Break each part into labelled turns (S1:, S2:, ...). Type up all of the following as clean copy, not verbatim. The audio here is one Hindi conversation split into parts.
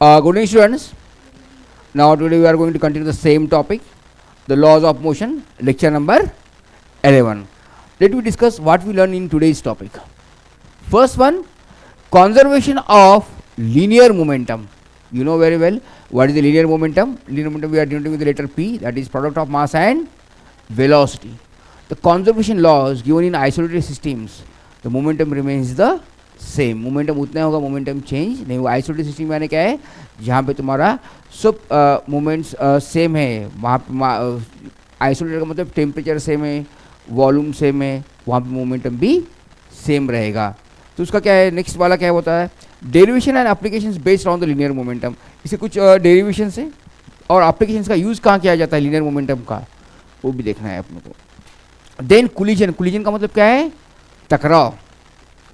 S1: Good evening, students. Now today we are going to continue the same topic, the laws of motion, lecture number 11. Let me discuss what we learn in today's topic. First one, conservation of linear momentum. You know very well what is the linear momentum. Linear momentum we are denoting with the letter P, that is product of mass and velocity. The conservation laws given in isolated systems, the momentum remains the same. Momentum उतना होगा, मोमेंटम चेंज नहीं होगा. आइसोलेटेड सिस्टम यानी क्या है, जहाँ पे तुम्हारा सब मोमेंट्स सेम है. वहाँ आइसोलेटेड का मतलब टेम्परेचर सेम है, वॉल्यूम सेम है, वहाँ पे मोमेंटम भी सेम रहेगा. तो उसका क्या है, नेक्स्ट वाला क्या होता है, derivation and applications based on the linear momentum. इसे कुछ डेरिवेशन है और एप्लीकेशंस का यूज़ कहाँ किया जाता है लिनियर मोमेंटम का, वो भी देखना है अपने को. Then collision. कोलिजन का मतलब क्या है, टकराव.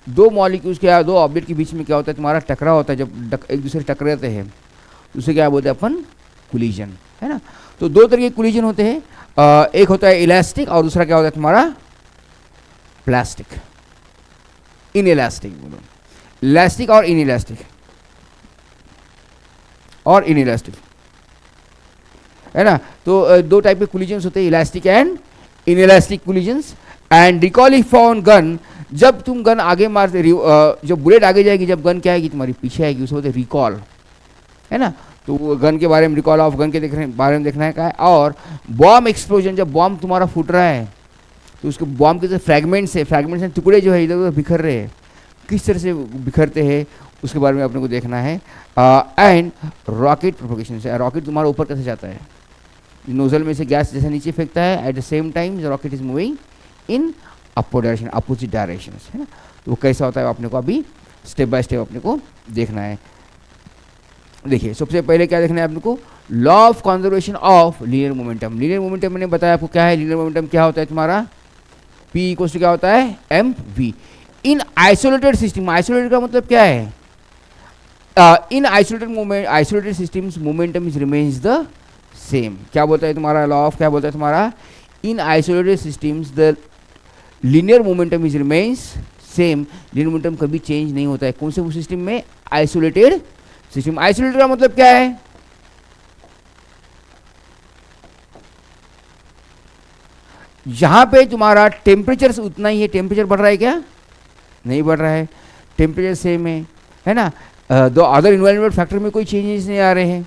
S1: दो मॉलिक्यूल्स के या दो ऑब्जेक्ट के बीच में क्या होता है, तुम्हारा टकराव होता है. जब एक दूसरे से टकराते हैं उसे क्या बोलते हैं अपन, कोलिजन, है ना. तो दो तरह के कोलिजन होते हैं. एक होता है इलास्टिक और दूसरा क्या होता है तुम्हारा, प्लास्टिक, इनइलास्टिक. बोलो इलास्टिक और इनइलास्टिक, और इनइलास्टिक, है ना. तो दो टाइप के कोलिजन्स होते हैं, elastic and inelastic collisions. And recall if on gun, जब तुम गन आगे मारते, जब बुलेट आगे जाएगी, जब गन क्या आएगी तुम्हारी पीछे आएगी, उसे बोलते हैं रिकॉल, है ना. तो गन के बारे में, रिकॉल ऑफ गन के बारे में देखना है क्या है. और बॉम्ब एक्सप्लोजन, जब बॉम्ब तुम्हारा फूट रहा है तो उसके बॉम्ब के फ्रैगमेंट्स है, टुकड़े जो है इधर उधर बिखर रहे हैं, किस तरह से बिखरते हैं उसके बारे में अपने को देखना है. एंड रॉकेट प्रोपोगेशन से, रॉकेट तुम्हारा ऊपर कैसे जाता है, नोजल में से गैस जैसे नीचे फेंकता है, at the same time rocket is moving in upward direction, opposite direction, है ना. तो वो कैसा होता है अपने को अभी स्टेप बाय स्टेप अपने को देखना है. देखिए सबसे पहले क्या देखना है अपने को, law of conservation of linear momentum. Linear momentum मैंने बताया आपको क्या है. लीनियर मोमेंटम क्या होता है तुम्हारा, P इक्वल्स टू क्या होता है, mv. इन आइसोलेटेड सिस्टम, आइसोलेटेड का मतलब क्या है, इन isolated systems momentum is remains the same. क्या बोलता है तुम्हारा लॉ ऑफ, क्या बोलता है तुम्हारा, इन isolated systems the linear momentum is remains same. Linear momentum कभी चेंज नहीं होता है. कौन से सिस्टम में, आइसोलेटेड सिस्टम. आइसोलेटेड का मतलब क्या है, जहां पे तुम्हारा टेम्परेचर उतना ही है. टेम्परेचर बढ़ रहा है क्या, नहीं बढ़ रहा है, टेम्परेचर सेम है ना. दो अदर इन्वायरमेंट फैक्टर में कोई चेंजेस नहीं आ रहे हैं,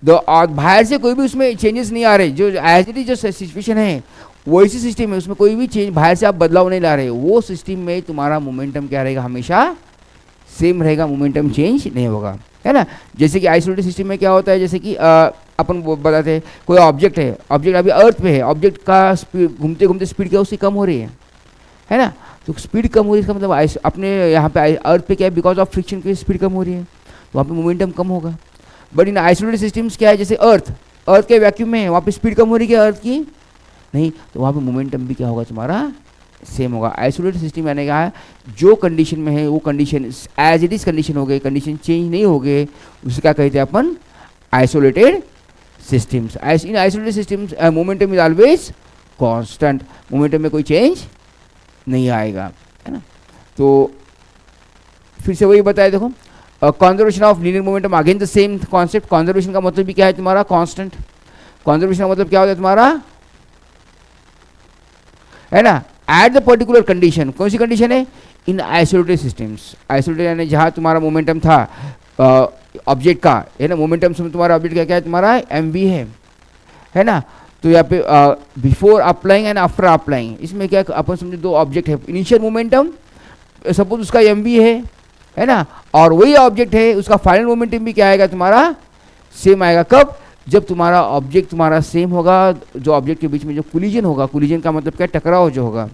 S1: दो और बाहर से कोई भी उसमें चेंजेस नहीं आ रहे. जो एज इट इज जो सिचुएशन है वैसी सिस्टम है, उसमें कोई भी चेंज बाहर से आप बदलाव नहीं ला रहे, वो सिस्टम में तुम्हारा मोमेंटम क्या रहेगा, हमेशा सेम रहेगा, मोमेंटम चेंज नहीं होगा, है ना. जैसे कि आइसोलेटेड सिस्टम में क्या होता है, जैसे कि अपन बताते हैं कोई ऑब्जेक्ट है, ऑब्जेक्ट अभी अर्थ पे है, ऑब्जेक्ट का स्पीड घूमते घूमते स्पीड क्या उसकी कम हो रही है ना. तो स्पीड कम हो रही है, इसका मतलब अपने यहाँ पे अर्थ पे क्या है, बिकॉज ऑफ फ्रिक्शन की स्पीड कम हो रही है, तो वहाँ पे मोमेंटम कम होगा. बट इन आइसोलेटेड सिस्टम्स क्या है, जैसे अर्थ के वैक्यूम में है, वहाँ पे स्पीड कम हो रही है क्या अर्थ की, नहीं, तो वहाँ पे मोमेंटम भी क्या होगा तुम्हारा, सेम होगा. आइसोलेटेड सिस्टम यानी क्या है, जो कंडीशन में है वो condition as it is condition हो गई, कंडीशन चेंज नहीं हो गए, उसे क्या कहते हैं अपन, isolated systems. In isolated systems momentum is always constant, momentum में कोई चेंज नहीं आएगा, है ना. तो फिर से वही बताया देखो, conservation of linear momentum, again the same concept. Conservation का मतलब भी क्या है तुम्हारा, कांस्टेंट. कंजर्वेशन का मतलब क्या होता है तुम्हारा, है ना, एट द पर्टिकुलर कंडीशन. कौन सी कंडीशन है, इन आइसोलेटेड सिस्टम्स. आइसोलेटेड यानी जहाँ तुम्हारा मोमेंटम था ऑब्जेक्ट का, है ना, मोमेंटम से तुम्हारा ऑब्जेक्ट का क्या है तुम्हारा, mv है ना. तो यहाँ पे before applying and after applying, इसमें क्या अपन समझे, दो ऑब्जेक्ट है, इनिशियल मोमेंटम सपोज उसका mv है ना, और वही ऑब्जेक्ट है उसका फाइनल मोमेंटम भी क्या आएगा तुम्हारा, सेम आएगा. कब, जब तुम्हारा ऑब्जेक्ट तुम्हारा सेम होगा, जो ऑब्जेक्ट के बीच में जो कोलिजन होगा, कोलिजन का मतलब क्या, टकराव जो होगा,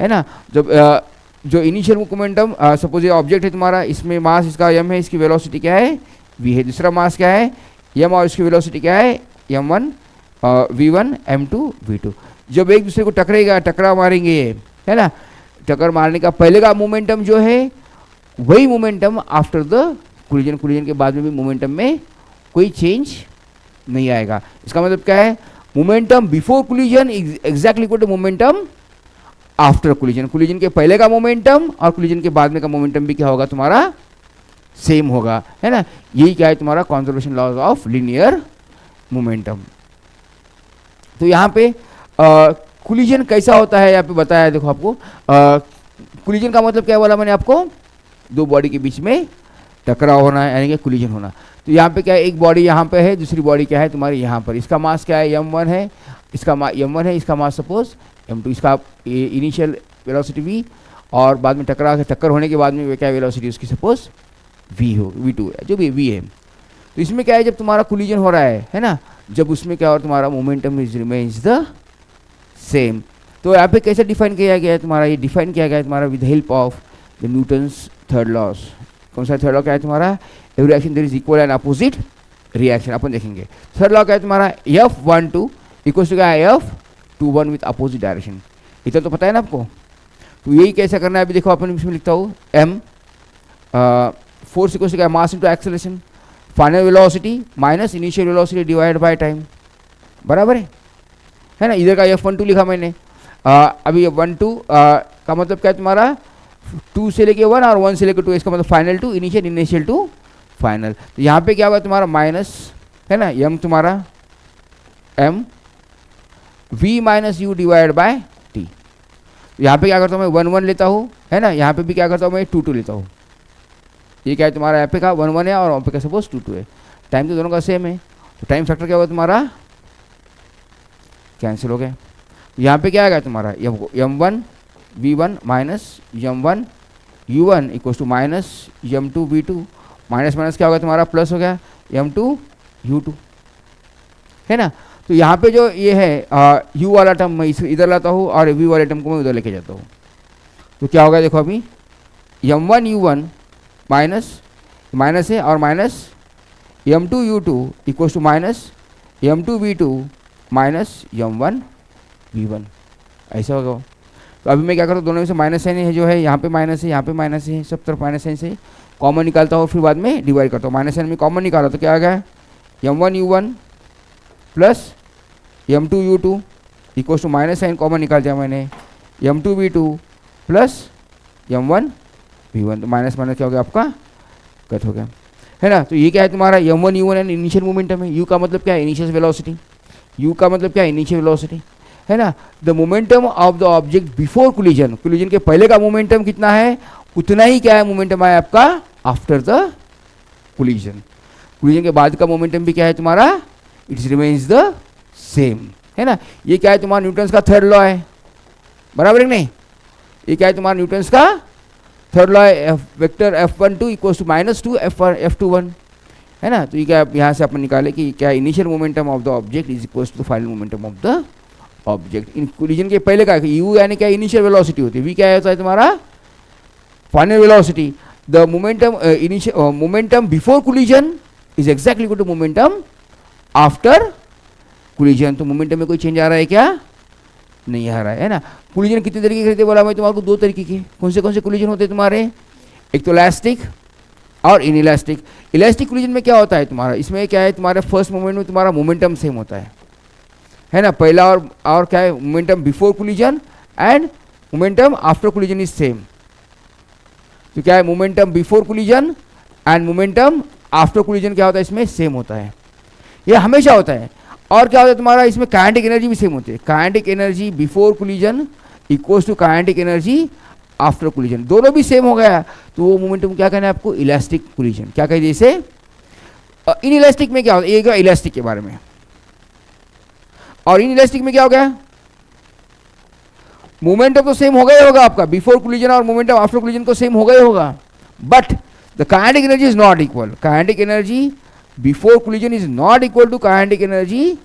S1: है ना. जब जो इनिशियल मोमेंटम, सपोज ये ऑब्जेक्ट है तुम्हारा, इसमें मास इसका m है, इसकी वेलोसिटी क्या है, v है, दूसरा मास क्या है, m, और इसकी वेलोसिटी क्या है, m1 v1 m2 v2. जब एक दूसरे को टकरेगा, टकराव मारेंगे, है ना, टक्कर मारने का पहले का मोमेंटम जो है वही momentum after the collision, collision के बाद में भी मोमेंटम में कोई चेंज नहीं आएगा. इसका मतलब क्या है, momentum before collision exactly equal to momentum after collision. Collision के पहले का मोमेंटम और कोलिजन के बाद में का मोमेंटम भी क्या होगा तुम्हारा, सेम होगा, है ना। यही क्या है तुम्हारा conservation laws of linear momentum. तो यहाँ पे कोलिजन कैसा होता है यहाँ पे बताया, देखो आपको कोलिजन का मतलब क्या बोला मैंने आपको, दो बॉडी के बीच में टकराव होना है, यानी कि कोलिजन होना। तो यहाँ पे क्या है, एक बॉडी यहाँ पे है, दूसरी बॉडी क्या है तुम्हारी यहाँ पर, इसका मास क्या है m1 है, इसका m1 है, इसका मास सपोज m2, इसका इनिशियल वेलोसिटी v, और बाद में टक्कर होने के बाद में क्या वेलोसिटी उसकी सपोज v हो, v2 है, जो भी v है। तो इसमें क्या है, जब तुम्हारा कोलिजन हो रहा है ना, जब उसमें क्या और तुम्हारा momentum is remains the same. तो यहाँ पे कैसे डिफाइन किया गया है तुम्हारा, ये डिफाइन किया गया है तुम्हारा with help of the Newton's third laws. कौन सा थर्ड लॉ क्या है तुम्हारा, every action there is equal and opposite reaction, अपन देखेंगे। थर्ड लॉ क्या है तुम्हारा, F12 इक्वल्स टू क्या है F21 विथ अपोजिट डायरेक्शन, इतना तो पता है ना आपको। तो यही कैसे करना है, अभी देखो अपन इसमें लिखता हूँ m फोर्स इक्वल्स टू क्या, mass into acceleration, final velocity minus initial velocity divide by time, बराबर है ना। इधर का F12 लिखा मैंने, अभी F12 का मतलब क्या है तुम्हारा, 2 से लेके 1 और 1 से लेके 2, इसका मतलब final to initial, initial to final. तो यहाँ पे क्या होगा तुम्हारा माइनस, है ना, m तुम्हारा m v minus you divide by t। यहाँ पे क्या करता हूँ मैं 1 1 लेता हूँ, है ना, यहाँ पे भी क्या करता हूँ मैं 2 2 लेता हूँ। ये क्या है तुम्हारा, यहाँ पे का 1 1 है और वहाँ पे का सपोज 2 2 है, टाइम तो दोनों का सेम है, तो टाइम फैक्टर क्या होगा तुम्हारा, कैंसिल हो गया। यहाँ पे क्या आएगा तुम्हारा m1 v1 minus m1 u1 equals to minus m2 v2, minus minus क्या होगा तुम्हारा प्लस हो गया m2 u2, है ना। तो यहाँ पे जो ये है u वाला टर्म मैं इधर लाता हूँ और v वाले टर्म को मैं उधर लेके जाता हूँ। तो क्या होगा देखो, अभी m1 u1 माइनस माइनस है और minus m2 u2 equals to minus m2 v2 minus m1 v1, ऐसा होगा। तो अभी मैं क्या करता हूँ, दोनों में से माइनस साइन है, जो है यहाँ पे माइनस है, यहाँ पे माइनस है, सब तरफ माइनस साइन से कॉमन निकालता हूँ, फिर बाद में डिवाइड करता हूँ। माइनस साइन में कॉमन निकाला तो क्या आ गया m1 u1 plus m2 u2 equals to minus sign common निकाल दिया मैंने m2 v2 plus m1 v1। तो माइनस माइनस क्या हो गया आपका, कट हो गया, है ना। तो ये क्या है तुम्हारा m1 u1 and initial momentum है, u का मतलब क्या है इनिशियल वेलोसिटी, u का मतलब क्या है इनिशियल वेलोसिटी, है ना। The momentum of the object before collision, collision के पहले का मोमेंटम कितना है, उतना ही क्या है मोमेंटम है आपका आफ्टर द कोलिजन। कोलिजन के बाद का मोमेंटम भी क्या है तुम्हारा, इट्स रिमेन्स द सेम, है ना। ये क्या है तुम्हारा न्यूटन्स का थर्ड लॉ है, बराबर है नहीं। ये क्या है तुम्हारा न्यूटन्स का थर्ड लॉ है, vector F12 equals to minus 2 F21, है ना। तो ये क्या यहाँ से अपन निकाले कि क्या initial momentum of the object is equals to final momentum of the object. इन कोलिजन के पहले का u यानी क्या इनिशियल वेलोसिटी होती है, v क्या होता है तुम्हारा final velocity. The momentum initial momentum before collision is exactly equal to momentum after collision. तो मोमेंटम में कोई चेंज आ रहा है क्या, नहीं आ रहा है ना। कोलिजन कितने तरीके के रहते बोला मैं तुम्हारे को, दो तरीके के। कौन से कोलिजन होते हैं तुम्हारे, एक तो इलास्टिक और इनइलास्टिक। इलास्टिक कोलिजन में क्या होता है तुम्हारा, इसमें क्या है तुम्हारे फर्स्ट मोमेंट में तुम्हारा मोमेंटम सेम होता है ना। पहला और क्या है momentum before collision and momentum after collision is same. तो क्या है momentum before collision and momentum after collision क्या होता है इसमें सेम होता है, ये हमेशा होता है। और क्या होता है तुम्हारा इसमें काइनेटिक एनर्जी भी सेम होती है। Kinetic energy before collision equals to kinetic energy after collision, दोनों भी सेम हो गया तो वो मोमेंटम क्या कहना है आपको, इलास्टिक कोलिजन। क्या कहिए इसे, इन इलास्टिक में क्या होता है, ये इलास्टिक के बारे में। और इन इलास्टिक में क्या हो गया, मोमेंटम तो सेम हो गया होगा आपका, बिफोर कोलिजन और मोमेंटम आफ्टर कोलिजन तो सेम हो गया होगा, but the kinetic energy is not equal. Kinetic energy before collision is not equal to kinetic energy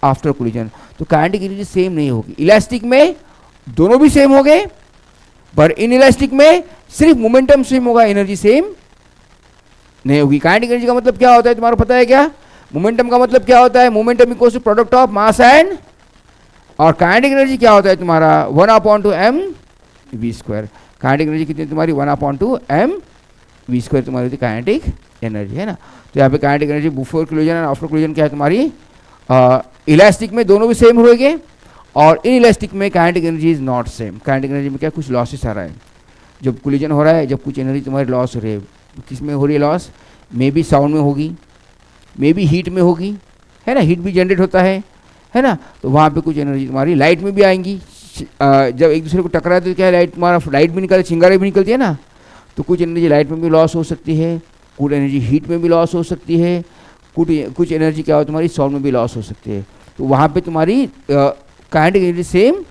S1: after collision. तो काइनेटिक एनर्जी सेम नहीं होगी। इलास्टिक में दोनों भी सेम हो गए, पर इन इलास्टिक में सिर्फ मोमेंटम सेम होगा, एनर्जी सेम नहीं होगी। काइनेटिक एनर्जी का मतलब क्या होता है तुम्हारा पता है क्या, मोमेंटम का मतलब क्या होता है, momentum equals to product of mass and, और काइनेटिक एनर्जी क्या होता है तुम्हारा 1/m v²। काइनेटिक एनर्जी कितनी तुम्हारी 1/2 m v² तुम्हारी होती काइनेटिक एनर्जी, है ना। तो यहाँ पे kinetic energy before collision and after collision क्या है तुम्हारी, इलास्टिक में दोनों भी सेम होंगे, और इन इलास्टिक में kinetic energy is not same. Kinetic energy में क्या कुछ लॉसेस आ रहा है, जब कोलिजन हो रहा है, जब कुछ एनर्जी तुम्हारी लॉस हो रही है, किस में हो रही है लॉस, मे बी साउंड में होगी, मे बी हीट में होगी, है ना, हीट भी जनरेट होता है ना, तो वहाँ पे कुछ एनर्जी तुम्हारी लाइट में भी आएंगी। जब एक दूसरे को टकराए तो क्या है, लाइट तुम्हारा लाइट भी निकलती, चिंगारी भी निकलती है ना, तो कुछ एनर्जी लाइट में भी लॉस हो सकती है, कुछ एनर्जी हीट में भी लॉस हो सकती है, कुछ एनर्जी क्या हो तुम्हारी साउंड में भी लॉस हो सकती है। तो वहाँ पे तुम्हारी काइनेटिक एनर्जी सेम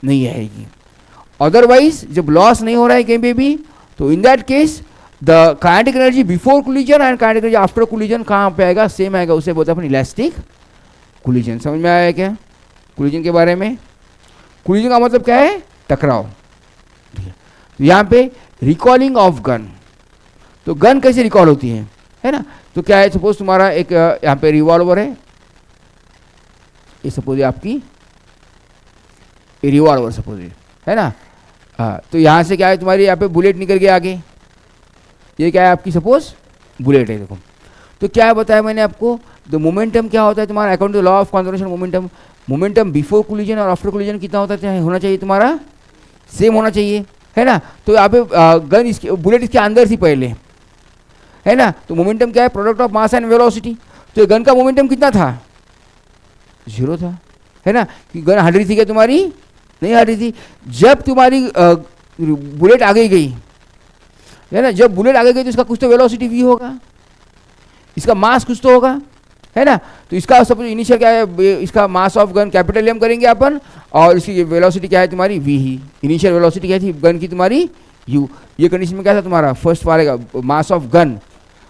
S1: नहीं आएगी। अदरवाइज जब लॉस नहीं हो रहा है कहीं पे भी, तो in that case the kinetic energy before collision and kinetic energy after collision कहाँ पे आएगा, सेम आएगा, उसे बोलते हैं अपन इलास्टिक कोलिजन। समझ में आया क्या कोलिजन के बारे में? कोलिजन का मतलब क्या है, टकराव। तो यहाँ पे रिकॉलिंग ऑफ गन, तो गन कैसे रिकॉल होती है ना, तो क्या है, सपोज तुम्हारा एक यहाँ पे रिवॉल्वर है, ये सपोज आपकी रिवॉल्वर सपोज है ना, हाँ, तो यहाँ से क्या है तुम्हारी, यहाँ पे बुलेट निकल गया आगे, ये क्या है आपकी सपोज बुलेट है, देखो। तो क्या है बताया मैंने आपको, द मोमेंटम क्या होता है तुम्हारा, according to law of conservation momentum, momentum before collision और आफ्टर कोलिजन कितना होना चाहिए तुम्हारा, सेम होना चाहिए, है ना। तो यहाँ पे गन इसके, बुलेट इसके अंदर थी पहले, है ना, तो मोमेंटम क्या है, product of mass and velocity. तो गन का मोमेंटम कितना था, 0 था, है ना, कि गन हट रही थी क्या तुम्हारी, नहीं हट रही थी। जब तुम्हारी बुलेट आगे गई, है ना, जब बुलेट आगे गई तो इसका कुछ तो वेलोसिटी v होगा, इसका मास कुछ तो होगा, है ना। तो इसका सपोज इनिशियल क्या है, इसका mass of gun capital M करेंगे अपन, और इसकी वेलोसिटी क्या है तुम्हारी v ही, इनिशियल वेलोसिटी क्या थी गन की तुम्हारी u। ये कंडीशन में क्या था तुम्हारा, फर्स्ट वाले का मास ऑफ गन,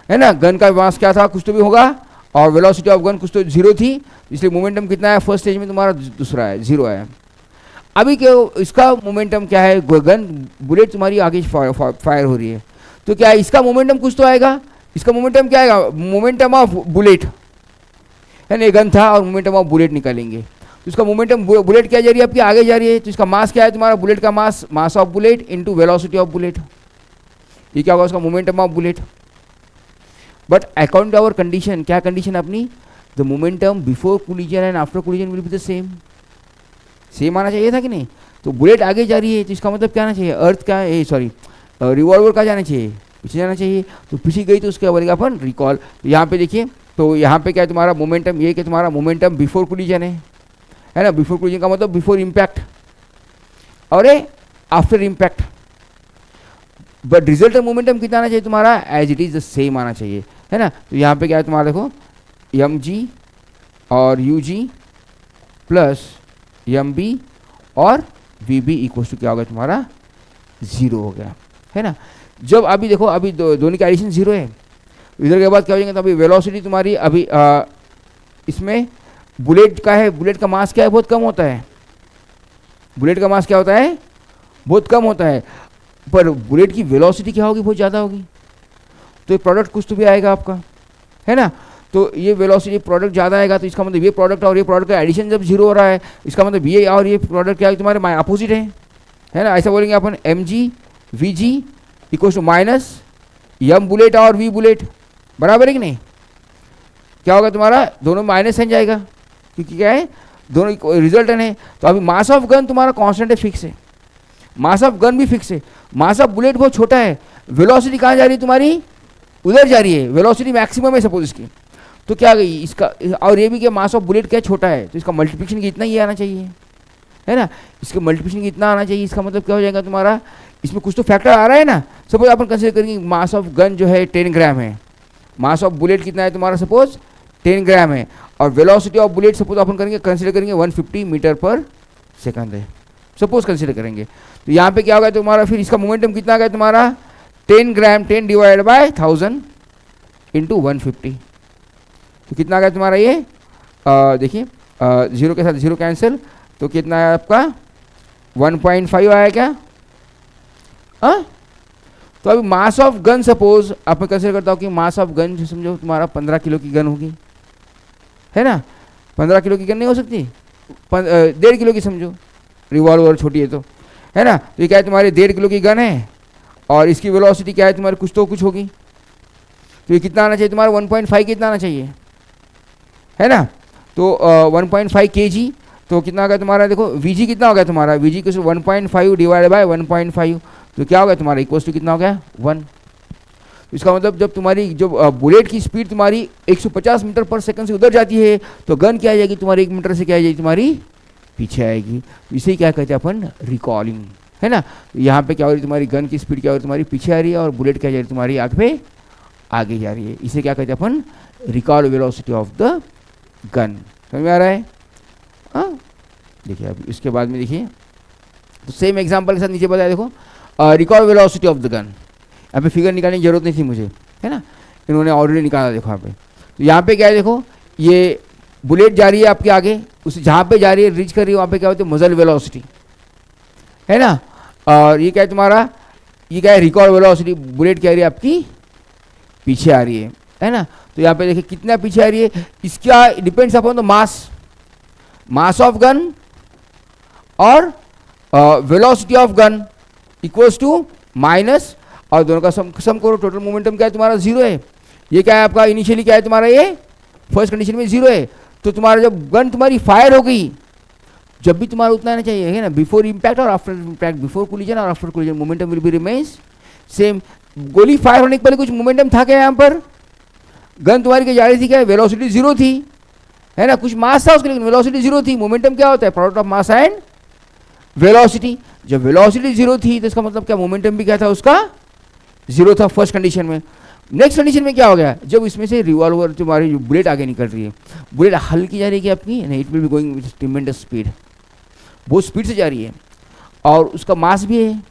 S1: है ना, गन का मास क्या था, कुछ तो भी होगा, और वेलोसिटी ऑफ गन कुछ तो 0 थी, इसलिए मोमेंटम कितना है फर्स्ट स्टेज में तुम्हारा, दूसरा है 0 है। अभी क्या इसका मोमेंटम क्या है, गन बुलेट तुम्हारी आगे फायर हो रही है, तो क्या है इसका मोमेंटम कुछ तो आएगा, इसका मोमेंटम क्या आएगा, मोमेंटम ऑफ बुलेट, है ना, गन था और मोमेंटम ऑफ बुलेट निकालेंगे, तो इसका मोमेंटम बुलेट क्या जा रही है आपकी, आगे जा रही है, तो इसका मास क्या है तुम्हारा, बुलेट का mass, mass of bullet into velocity of bullet, ये क्या होगा उसका momentum of bullet. But according to our condition, क्या कंडीशन अपनी, the momentum before collision and after collision will be the same, same आना चाहिए था कि नहीं। तो बुलेट आगे जा रही है, तो इसका मतलब क्या आना चाहिए, अर्थ का सॉरी रिवॉल्वर का जाना चाहिए, पीछे जाना चाहिए, तो पीछे गई तो उसका बोलेगा अपन रिकॉल। तो यहाँ पे देखिए, तो यहाँ पे क्या है तुम्हारा मोमेंटम, ये कि तुम्हारा मोमेंटम बिफोर कोलिजन है ना, बिफोर कोलिजन का मतलब बिफोर इम्पैक्ट और after impact. But result momentum कितना आना चाहिए तुम्हारा, as it is the same आना चाहिए, है ना। तो यहाँ पे क्या है तुम्हारा देखो, mg और ug प्लस mb और vb इक्वल टू क्या होगा तुम्हारा 0 हो गया, है ना। जब अभी देखो, अभी दोनों की एडिशन 0 है, इधर के बाद क्या हो जाएंगे, तो अभी वेलोसिटी तुम्हारी अभी इसमें बुलेट का है, बुलेट का मास क्या है, बहुत कम होता है, बुलेट का मास क्या होता है, बहुत कम होता है, पर बुलेट की वेलोसिटी क्या होगी, बहुत ज़्यादा होगी, तो प्रोडक्ट कुछ तो भी आएगा आपका, है ना। तो ये वेलोसिटी प्रोडक्ट ज़्यादा आएगा, तो इसका मतलब ये प्रोडक्ट और ये प्रोडक्ट का एडिशन जब 0 हो रहा है, इसका मतलब ये और ये प्रोडक्ट क्या है तुम्हारे अपोजिट है ना। ऐसा बोलेंगे अपन mg vg equal to minus m bullet और v बुलेट, बराबर है कि नहीं। क्या होगा तुम्हारा, दोनों माइनस साइन जाएगा, क्योंकि क्या है दोनों रिजल्टेंट है। तो अभी मास ऑफ गन तुम्हारा कांस्टेंट है, फिक्स है, मास ऑफ गन भी फिक्स है, मास ऑफ बुलेट बहुत छोटा है, वेलोसिटी कहाँ जा रही है तुम्हारी, उधर जा रही है, वेलोसिटी मैक्सिमम है सपोज इसकी, तो क्या गई इसका, और ये भी क्या मास ऑफ बुलेट क्या छोटा है, तो इसका मल्टीप्लिकेशन कितना ही आना चाहिए, है ना, इसका मल्टीप्लिकेशन कितना आना चाहिए, इसका मतलब क्या हो जाएगा तुम्हारा, इसमें कुछ तो फैक्टर आ रहा है ना। सपोज अपन कंसिडर करेंगे मास ऑफ गन जो है 10 ग्राम है, मास ऑफ बुलेट कितना है तुम्हारा सपोज 10 ग्राम है, और वेलोसिटी ऑफ बुलेट सपोज अपन करेंगे कंसिडर करेंगे 150 मीटर पर सेकंड है, सपोज कंसिडर करेंगे। तो यहाँ पे क्या होगा तुम्हारा, फिर इसका मोमेंटम कितना आ गया तुम्हारा 10 ग्राम, 10 डिवाइड बाय 1000 इंटू 150, तो कितना आ गया तुम्हारा ये, देखिए 0 के साथ 0 कैंसिल, तो कितना है आपका 1.5 आया क्या, हाँ। तो अभी मास ऑफ गन सपोज आप मैं कंसिडर करता हूँ कि मास ऑफ गन जो समझो तुम्हारा 15 किलो की गन होगी, है ना, 15 किलो की गन नहीं हो सकती, 1.5 किलो की समझो, रिवॉल्वर छोटी है तो, है ना। तो ये क्या है तुम्हारी 1.5 किलो की गन है, और इसकी वेलोसिटी क्या है तुम्हारी कुछ तो कुछ होगी, तो ये कितना आना चाहिए तुम्हारा 1.5 कितना आना चाहिए, है ना। तो 1.5 kg, तो कितना आ गया तुम्हारा, देखो vg कितना हो गया तुम्हारा, vg कुछ 1.5 डिवाइड बाय 1.5, तो क्या हो गया तुम्हारा इक्वल टू कितना हो गया 1। तो इसका मतलब जब तुम्हारी जो बुलेट की स्पीड तुम्हारी 150 मीटर पर सेकंड से उधर जाती है तो गन क्या आ जाएगी तुम्हारी 1 मीटर से क्या आ जाएगी तुम्हारी पीछे आएगी। तो इसे क्या कहते हैं अपन रिकॉलिंग, है ना। तो यहाँ पे क्या हो रही है तुम्हारी गन की स्पीड क्या हो रही है तुम्हारी पीछे आ रही है और बुलेट क्या जा रही है तुम्हारी आग पे आगे जा रही है। इसे क्या कहते हैं अपन recoil velocity of the gun. समझ में आ रहा है? हाँ देखिए अभी इसके बाद में देखिए तो सेम एग्जांपल के साथ नीचे बताया देखो recall velocity of the gun. यहाँ पे फिगर निकालने की जरूरत नहीं थी मुझे, है ना, इन्होंने ऑलरेडी निकाला देखो यहाँ पे। तो यहाँ पे क्या है देखो ये बुलेट जा रही है आपके आगे, उस जहाँ पे जा रही है रीच कर रही है वहाँ पे क्या होती है मजल वेलोसिटी, है ना। और ये क्या है तुम्हारा ये क्या है रिकॉल वेलोसिटी, बुलेट क्या रही है आपकी पीछे आ रही है ना। तो यहाँ पे देखिए कितना पीछे आ रही है, इसका depends upon the mass of gun और velocity of gun equals to minus और दोनों का सम करो, टोटल मोमेंटम क्या है तुम्हारा 0 है। ये क्या है आपका इनिशियली क्या है तुम्हारा ये फर्स्ट कंडीशन में 0 है। तो तुम्हारा जब गन तुम्हारी फायर हो गई जब भी तुम्हारा उतना आना चाहिए, है ना, बिफोर इम्पैक्ट और आफ्टर इम्पैक्ट, बिफोर कोलिजन और after collision momentum will B remains same. गोली फायर होने के पहले कुछ मोमेंटम था क्या यहाँ पर? गन तुम्हारी क्या जा रही थी क्या वेलोसिटी 0 थी, है ना, कुछ मास था उसके लेकिन वेलोसिटी 0 थी। मोमेंटम क्या होता है product of mass and velocity. जब वेलोसिटी 0 थी तो इसका मतलब क्या मोमेंटम भी क्या था उसका 0 था फर्स्ट कंडीशन में। नेक्स्ट कंडीशन में क्या हो गया जब इसमें से रिवॉल्वर तुम्हारी जो बुलेट आगे निकल रही है, बुलेट हल्की जा रही है आपकी, नहीं it will be going with tremendous speed, बहुत स्पीड से जा रही है और उसका मास भी है,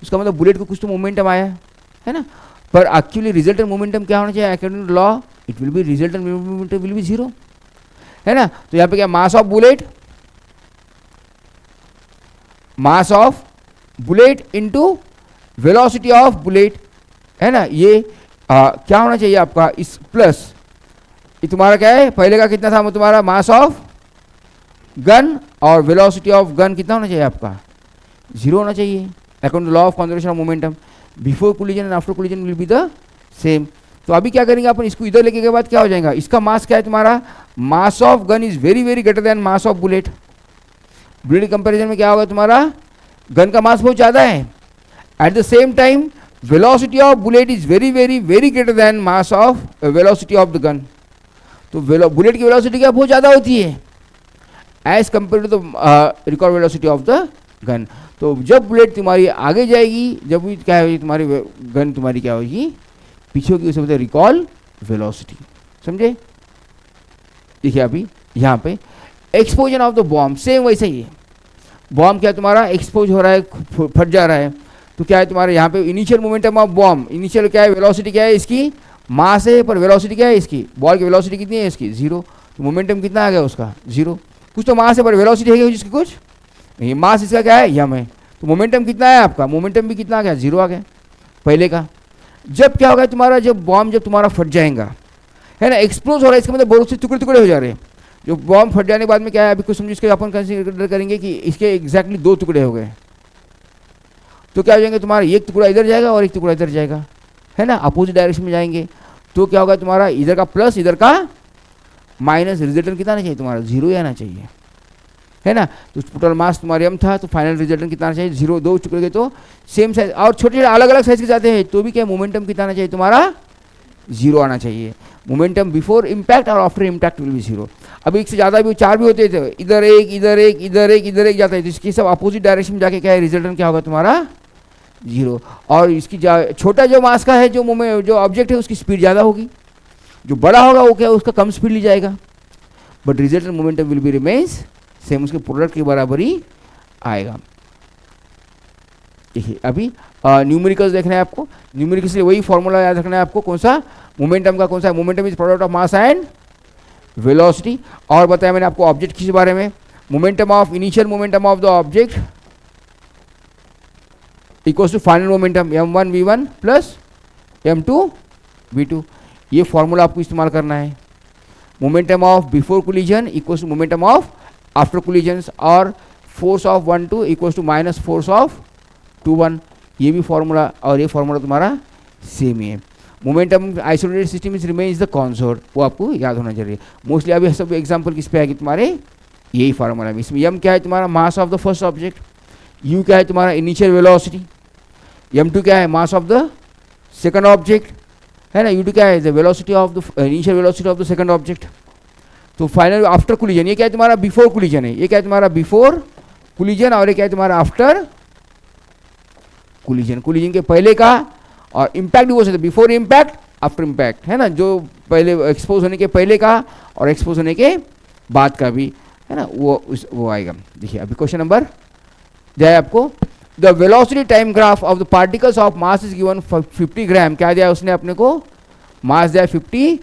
S1: उसका मतलब बुलेट को कुछ तो मोमेंटम आया है ना। पर एक्चुअली रिजल्टेंट मोमेंटम क्या होना चाहिए according to law, it will be resultant momentum will be 0, है ना। तो यहाँ पे क्या mass of bullet into velocity of bullet, है ना। ये क्या होना चाहिए आपका इस प्लस ये तुम्हारा क्या है पहले का कितना था तुम्हारा मास ऑफ गन और वेलोसिटी ऑफ गन कितना होना चाहिए आपका 0 होना चाहिए according to law of conservation of momentum. Before collision and after collision will be the same. तो अभी क्या करेंगे अपन इसको इधर लेके के बाद क्या हो जाएगा, इसका मास क्या है तुम्हारा mass of gun is very very greater than mass of bullet. Bullet comparison में क्या होगा तुम्हारा गन का मास बहुत ज़्यादा है, at the same time velocity of bullet is very very very greater than mass of velocity of the gun. तो बुलेट की वेलोसिटी क्या बहुत ज़्यादा होती है as compare to the record velocity of the gun. तो जब बुलेट तुम्हारी आगे जाएगी जब भी क्या होगी तुम्हारी गन तुम्हारी क्या होगी पीछे होगी, उसे बोलते हैं रिकॉल वेलोसिटी। समझे? देखिए अभी यहाँ पे एक्सपोजन ऑफ द बॉम्ब सेम वैसे ही है। बॉम्ब क्या तुम्हारा एक्सपोज हो रहा है फट जा रहा है तो क्या है तुम्हारे यहाँ पे initial momentum of bomb, initial क्या है वेलोसिटी क्या है इसकी मास है पर वेलोसिटी क्या है इसकी बॉल की वेलोसिटी कितनी है इसकी 0। तो मोमेंटम कितना आ गया उसका 0, कुछ तो मास है पर वेलोसिटी है जिसकी कुछ ये मास इसका क्या है यम है। तो मोमेंटम कितना है आपका मोमेंटम भी कितना आ गया 0 आ गया पहले का। जब क्या होगा तुम्हारा जब बॉम्ब जब तुम्हारा फट जाएगा, है ना, एक्सप्लोज हो रहा है इसका मतलब बहुत से टुकड़े टुकड़े हो जा रहे हैं। जो बॉम्ब फट जाने के बाद में क्या है अभी कुछ समझो इसके अपन कंसीडर करेंगे कि इसके एग्जैक्टली 2 टुकड़े हो गए तो क्या हो जाएंगे तुम्हारा एक टुकड़ा इधर जाएगा और एक टुकड़ा इधर जाएगा, है ना, अपोजिट डायरेक्शन में जाएंगे। तो क्या होगा तुम्हारा इधर का प्लस इधर का माइनस, रिजल्टेंट कितना आना चाहिए तुम्हारा 0 आना चाहिए, है ना। तो टोटल मास तुम्हारे m था तो फाइनल रिजल्टेंट कितना आना चाहिए 0, 2 टुकड़े के तो सेम साइज और छोटे छोटे अलग अलग साइज के जाते हैं तो भी क्या मोमेंटम कितना आना चाहिए तुम्हारा 0 आना चाहिए। मोमेंटम बिफोर इम्पैक्ट और आफ्टर इम्पैक्ट विल बी 0। अब एक से ज़्यादा भी 4 भी होते थे, इधर एक इधर एक इधर एक इधर एक जाता है तो इसकी सब अपोजिट डायरेक्शन में जाके क्या है रिजल्टेंट क्या होगा तुम्हारा 0। और इसकी छोटा जो मास का है जो ऑब्जेक्ट है उसकी स्पीड ज़्यादा होगी, जो बड़ा होगा वो क्या उसका कम स्पीड ली जाएगा but resultant momentum will B remains same, उसके प्रोडक्ट के बराबर ही आएगा। देखिए अभी न्यूमेरिकल्स देखना है आपको, न्यूमेरिकल्स से वही फॉर्मूला याद रखना है आपको कौन सा मोमेंटम का, कौन सा momentum is product of mass and velocity. और बताया मैंने आपको ऑब्जेक्ट के बारे में, momentum of initial momentum of the object equals to final momentum m1 v1 plus m2 v2। ये फॉर्मूला आपको इस्तेमाल करना है। Momentum of before collision equals to momentum of after collision और force of 1 2 equals to minus force of 2 1। ये भी फॉर्मूला और ये फॉर्मूला तुम्हारा सेम ही है। Momentum isolated system is remains the concert, वो आपको याद होना चाहिए। मोस्टली अभी सब एग्जांपल किस पे आएगी तुम्हारे यही फार्मूला है। इसमें m क्या है तुम्हारा mass of the first object, u क्या है तुम्हारा इनिशियल वेलोसिटी, m2 क्या है mass of the second object, है ना, u2 क्या है, the velocity of the initial velocity of the second object. तो फाइनल आफ्टर कोलिजन, ये क्या है तुम्हारा बिफोर कोलिजन है, ये क्या है तुम्हारा बिफोर कोलिजन, और ये क्या है तुम्हारा आफ्टर कोलिजन। कोलिजन के पहले का, और इम्पैक्ट भी हो सकता है बिफोर इम्पैक्ट आफ्टर इम्पैक्ट, है ना, जो पहले एक्सपोज होने के पहले का और एक्सपोज होने के बाद का भी, है ना, वो आएगा। देखिए अभी क्वेश्चन नंबर दिया है आपको, the velocity time graph of the particles of mass is given 50 gram. क्या दिया उसने अपने को, मास दिया 50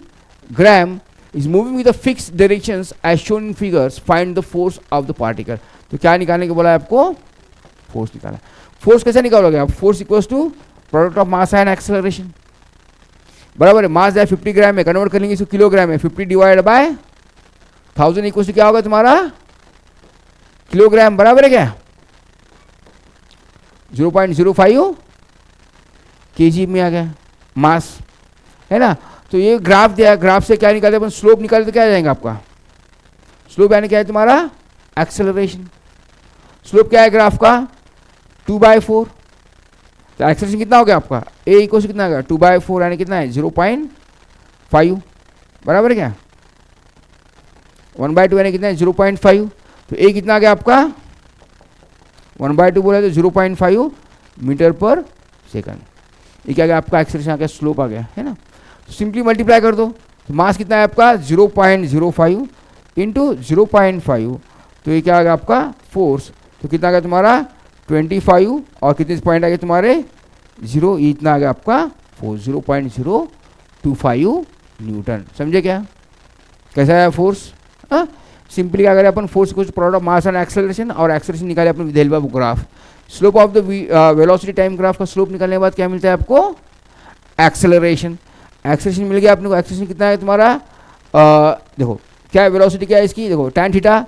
S1: gram, is moving with the fix directions as shown in figures, find the force of the particle. तो क्या निकालने को बोला है आपको, फोर्स निकाला। फोर्स कैसे निकालोगे आप, force equals to product of mass and acceleration, बराबर है। मास दिया 50 ग्राम में, कन्वर्ट कर लेंगे इसको किलोग्राम में, 50 डिवाइड बाय 1000 इक्वल्स टू क्या होगा तुम्हारा किलोग्राम, बराबर है क्या, 0.05 kg में आ गया मास, है ना। तो ये ग्राफ दिया, ग्राफ से क्या निकालते अपन, स्लोप निकालते तो क्या आ जाएगा आपका, स्लोप यानी क्या है तुम्हारा एक्सेलरेशन। स्लोप क्या है ग्राफ का, 2/4। तो एक्सेलरेशन कितना हो गया आपका, ए इक्वल कितना आ गया 2/4, यानी कितना है 0.5, बराबर है क्या, 1/2 यानी कितना है 0.5। तो ए कितना आ गया आपका 1/2 बोला तो 0.5 मीटर पर सेकंड। ये क्या आ गया आपका एक्सेलरेशन आ गया, स्लोप आ गया, है ना। तो सिंपली मल्टीप्लाई कर दो, तो मास कितना है आपका 0.05 इंटू 0.5, तो ये क्या आ गया आपका फोर्स, तो कितना आ गया तुम्हारा 25, और कितने पॉइंट आ गए तुम्हारे 0, इतना आ गया आपका फोर्स 0.025 न्यूटन। समझे क्या, कैसा है फोर्स। सिंपली क्या करें अपन, फोर्स कुछ product of mass and acceleration, और एक्सेलरेशन निकाले अपन with help of graph. Slope of the velocity time graph का स्लोप निकालने के बाद क्या मिलता है आपको, एक्सेलरेशन। एक्सेलरेशन मिल गया अपने को, एक्सेलरेशन कितना है तुम्हारा, देखो क्या है वेलोसिटी, क्या है इसकी, देखो tan थीटा,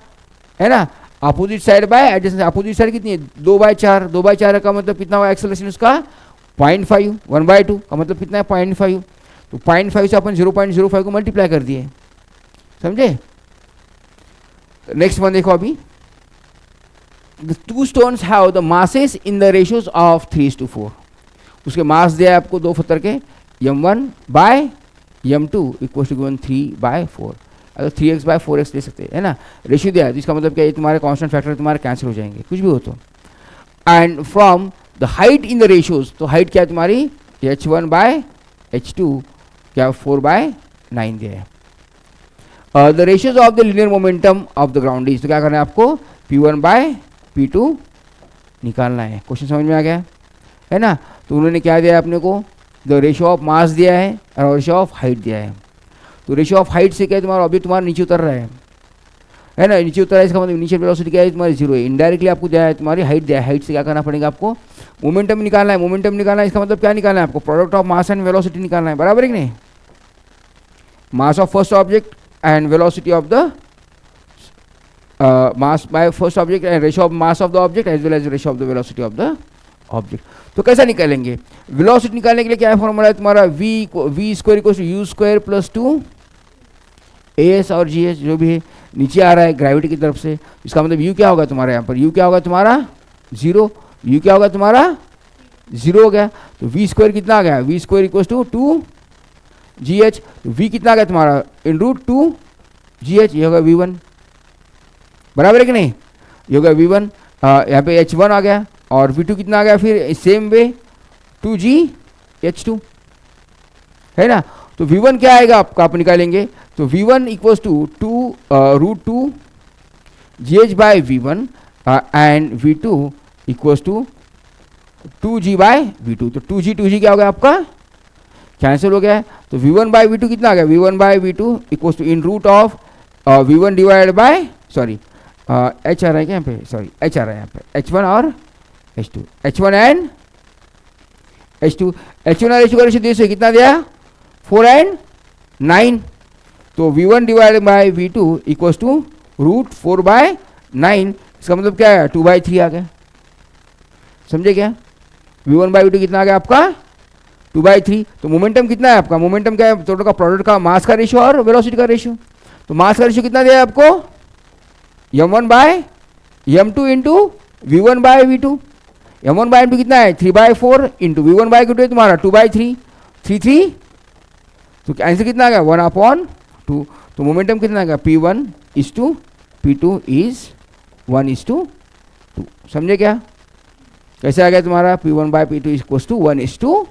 S1: है ना, opposite side by adjacent, opposite side कितनी है 2/4, 2/4 का मतलब कितना हुआ एक्सेलरेशन उसका 0.5, 1/2 का मतलब कितना है 0.5, तो 0.5 से अपन 0.05 को मल्टीप्लाई कर दिए, समझे। नेक्स्ट वन देखो अभी, the two stones have the masses in the ratios of 3:4। उसके मास दिया है आपको दो पत्थर के, m1 bye m2 equal to 3/4। अगर 3x/4x ले सकते हैं, है ना, रेशियो दिया है, तो इसका मतलब क्या है तुम्हारे कांस्टेंट फैक्टर तुम्हारे कैंसिल हो जाएंगे कुछ भी हो तो। And from the height in the ratios, तो हाइट क्या है तुम्हारी h1/h2 क्या 4/9 दिया है। The ratios of the linear momentum of the ground is, तो क्या करना है आपको P1/P2 निकालना है। क्वेश्चन समझ में आ गया, है ना। तो उन्होंने क्या दिया है अपने को, द रेशियो ऑफ मास दिया है और रेशियो ऑफ हाइट दिया है। तो रेशियो ऑफ हाइट से क्या है तुम्हारा ऑब्जेक्ट तुम्हारा नीचे उतर रहा है ना, नीचे उतर रहा है, इसका मतलब इनिशियल वेलोसिटी क्या है तुम्हारी 0 है। इनडायरेक्टली आपको दिया है तुम्हारी हाइट दिया है, हाइट से क्या करना पड़ेगा आपको, मोमेंटम निकालना है। मोमेंटम निकालना है इसका मतलब क्या निकालना है आपको, product of mass and velocity निकालना है, बराबर है कि नहीं। Mass of first object and velocity of the mass by first object and ratio of mass of the object as well as ratio of the velocity of the object। तो कैसा निकालेंगे, वेलोसिटी निकालने के लिए क्या है फॉर्मूला है तुम्हारा, v square equal to u square plus 2 as और gs जो भी है नीचे आ रहा है ग्रेविटी की तरफ से। इसका मतलब u क्या होगा तुम्हारा, यहाँ पर u क्या होगा तुम्हारा 0, u क्या होगा तुम्हारा 0 हो गया। तो v स्क्वायर कितना आ गया, v square equal to 2 GH, तो V कितना आ गया तुम्हारा इन रूट 2 GH, ये होगा V1, बराबर है कि नहीं, ये होगा V1। यहाँ पे H1 आ गया, और V2 कितना आ गया फिर सेम वे 2GH2, है ना। तो V1 क्या आएगा आपका, आप निकालेंगे, तो V1 equals to 2√2 GH/V1 and V2 equals to 2G/V2। तो 2G क्या हो गया आपका, कैंसिल हो गया है। तो V1/V2 कितना आ गया, V1/V2 equals to in root of V1 divide by sorry H आ रहा है क्या यहाँ पे, सॉरी H आ रहा है यहाँ पे, H1 और H2, H1 एंड H2 और H2 का रेशियो देखिए कितना दिया 4 and 9। तो V1 divide bye V2 equals to √4/9, इसका मतलब क्या है 2/3 आ गया, समझे क्या। V1/V2 कितना आ गया आपका 2/3। तो मोमेंटम कितना है आपका, मोमेंटम क्या है दोनों का प्रोडक्ट का मास का रेशियो और वेलोसिटी का रेशियो। तो मास का रेशियो कितना दिया है आपको m1/m2 इंटू V1/V2। m1/m2 कितना है 3/4 इंटू V1/V2 है तुम्हारा 2/3, 3 तो आंसर कितना आ गया 1/2। तो मोमेंटम कितना आ गया P1:2 P2:1:2। समझे क्या कैसे आ गया तुम्हारा P1/P2 = 1:2।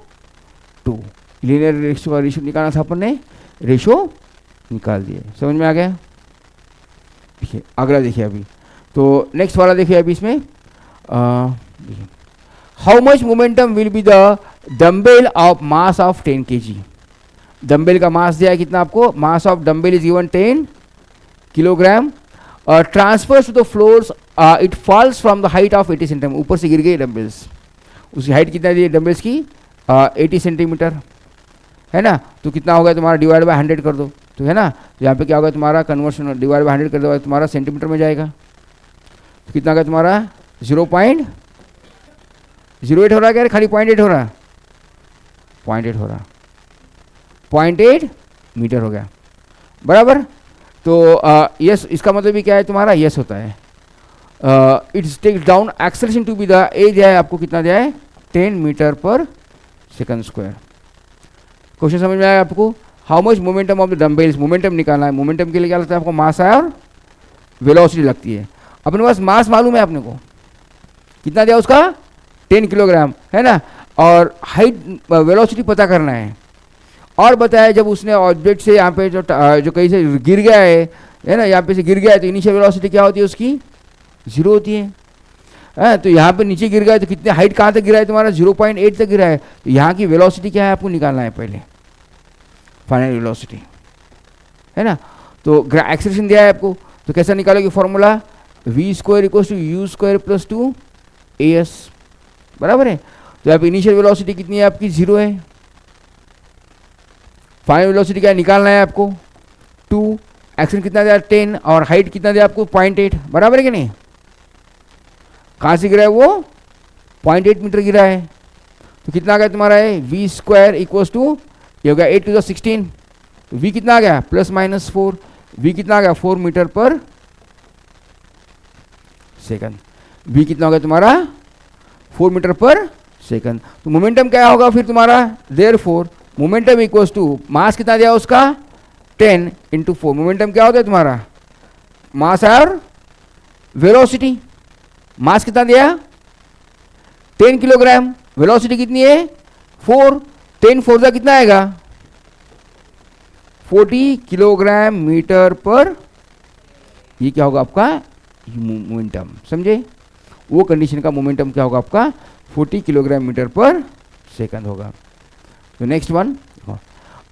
S1: लीनियर रेशियो का रेशियो निकालना था अपन ने, रेशियो निकाल दिए। समझ में आ गया। देखिए अगला देखिए अभी, तो नेक्स्ट वाला देखिए अभी इसमें how much momentum will be the dumbbell of mass of 10 kg। Dumbbell का मास दिया है कितना आपको, mass of dumbbell is given 10 kilogram और transfers to the floors it falls from the height of 80 centimetre. ऊपर से गिर गए डम्बेल्स, उसकी हाइट कितना दी डम्बेल्स की 80 सेंटीमीटर है ना। तो कितना होगा तुम्हारा डिवाइड बाय 100 कर दो, तो है ना। तो यहाँ पे क्या होगा तुम्हारा कन्वर्शन डिवाइड बाय 100 कर दो तुम्हारा सेंटीमीटर में जाएगा। तो कितना होगा तुम्हारा 0.08 हो रहा है क्या, खाली 0.8 हो रहा है, 0.8 हो रहा, 0.8 मीटर हो गया बराबर। तो यस इसका मतलब भी क्या है तुम्हारा, यस होता है। It's takes down acceleration to be the a दिया है आपको कितना दिया है 10 metre per second square. Question समझ में आया आपको। How much momentum of the dumbbells, momentum निकालना है। मोमेंटम के लिए क्या लगता है आपको, मास है और वेलोसिटी लगती है। अपने पास मास मालूम है अपने को कितना दिया उसका 10 किलोग्राम है ना, और हाइट वेलोसिटी पता करना है। और बताया जब उसने ऑब्जेक्ट से यहाँ पे जो कहीं से गिर गया है ना, यहाँ पे से गिर गया है तो इनिशियल वेलोसिटी क्या होती है उसकी 0 होती है। तो यहाँ पे नीचे गिर गया है तो कितने हाइट कहाँ तक गिरा है तुम्हारा 0.8 तक गिरा है। तो यहाँ की वेलोसिटी क्या है आपको निकालना है पहले, फाइनल वेलोसिटी है ना। तो एक्सेलरेशन दिया है आपको, तो कैसा निकालोगे फॉर्मूला v² = u² + 2as बराबर है। तो यहाँ पे इनिशियल वेलोसिटी कितनी है आपकी 0 है, फाइनल वेलोसिटी क्या निकालना है आपको 2, एक्सेलरेशन कितना दिया 10 और हाइट कितना दिया आपको 0.8 बराबर है कि नहीं। कहाँ से गिरा है वो 0.8 मीटर गिरा है। तो कितना आ गया तुम्हारा है v² = ये हो गया 8 to the 16। तो v कितना आ गया +-4, v कितना आ गया 4 मीटर पर सेकंड। v कितना हो गया तुम्हारा 4 मीटर पर सेकंड। तो मोमेंटम क्या होगा फिर तुम्हारा, देयरफॉर मोमेंटम = मास कितना दिया उसका 10 × 4। मोमेंटम क्या होता है तुम्हारा मास और वेलोसिटी। मास कितना दिया 10 किलोग्राम, वेलोसिटी कितनी है 4, 10 4 कितना आएगा 40 किलोग्राम मीटर पर। ये क्या होगा आपका मोमेंटम, समझे। वो कंडीशन का मोमेंटम क्या होगा आपका 40 किलोग्राम मीटर पर सेकंड होगा। तो next one,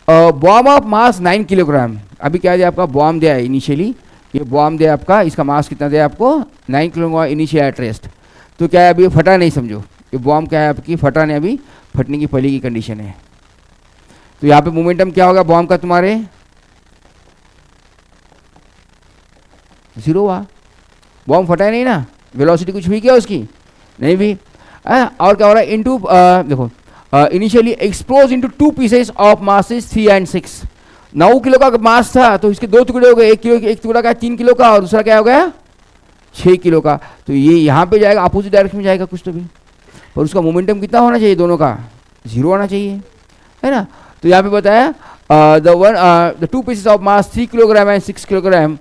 S1: bomb of mass 9 kilogram. अभी क्या दिया आपका बॉम्ब दिया है इनिशियली, ये बॉम्ब दिया आपका, इसका मास कितना दिया आपको 9 किलोग्राम इनिशियल एट रेस्ट। तो क्या है अभी फटा नहीं, समझो ये बॉम्ब क्या है आपकी फटा नहीं, अभी फटने की पहले की कंडीशन है। तो यहाँ पे मोमेंटम क्या होगा बॉम्ब का तुम्हारे 0 हुआ, बॉम्ब फटा है नहीं ना, वेलोसिटी कुछ हुई क्या उसकी नहीं भी। और क्या हो रहा है इनटू देखो initially explodes into 2 pieces of masses 3 and 6। 9 kilo का मास था तो इसके 2 टुकड़े हो गए, एक टुकड़ा का 3 किलो का और दूसरा क्या हो गया 6 किलो का। तो ये यहाँ पे जाएगा अपोजिट डायरेक्शन में जाएगा कुछ तो भी, पर उसका मोमेंटम कितना होना चाहिए दोनों का 0 होना चाहिए है ना। तो यहाँ पे बताया the 2 pieces of mass 3 kilogram and 6 kilogram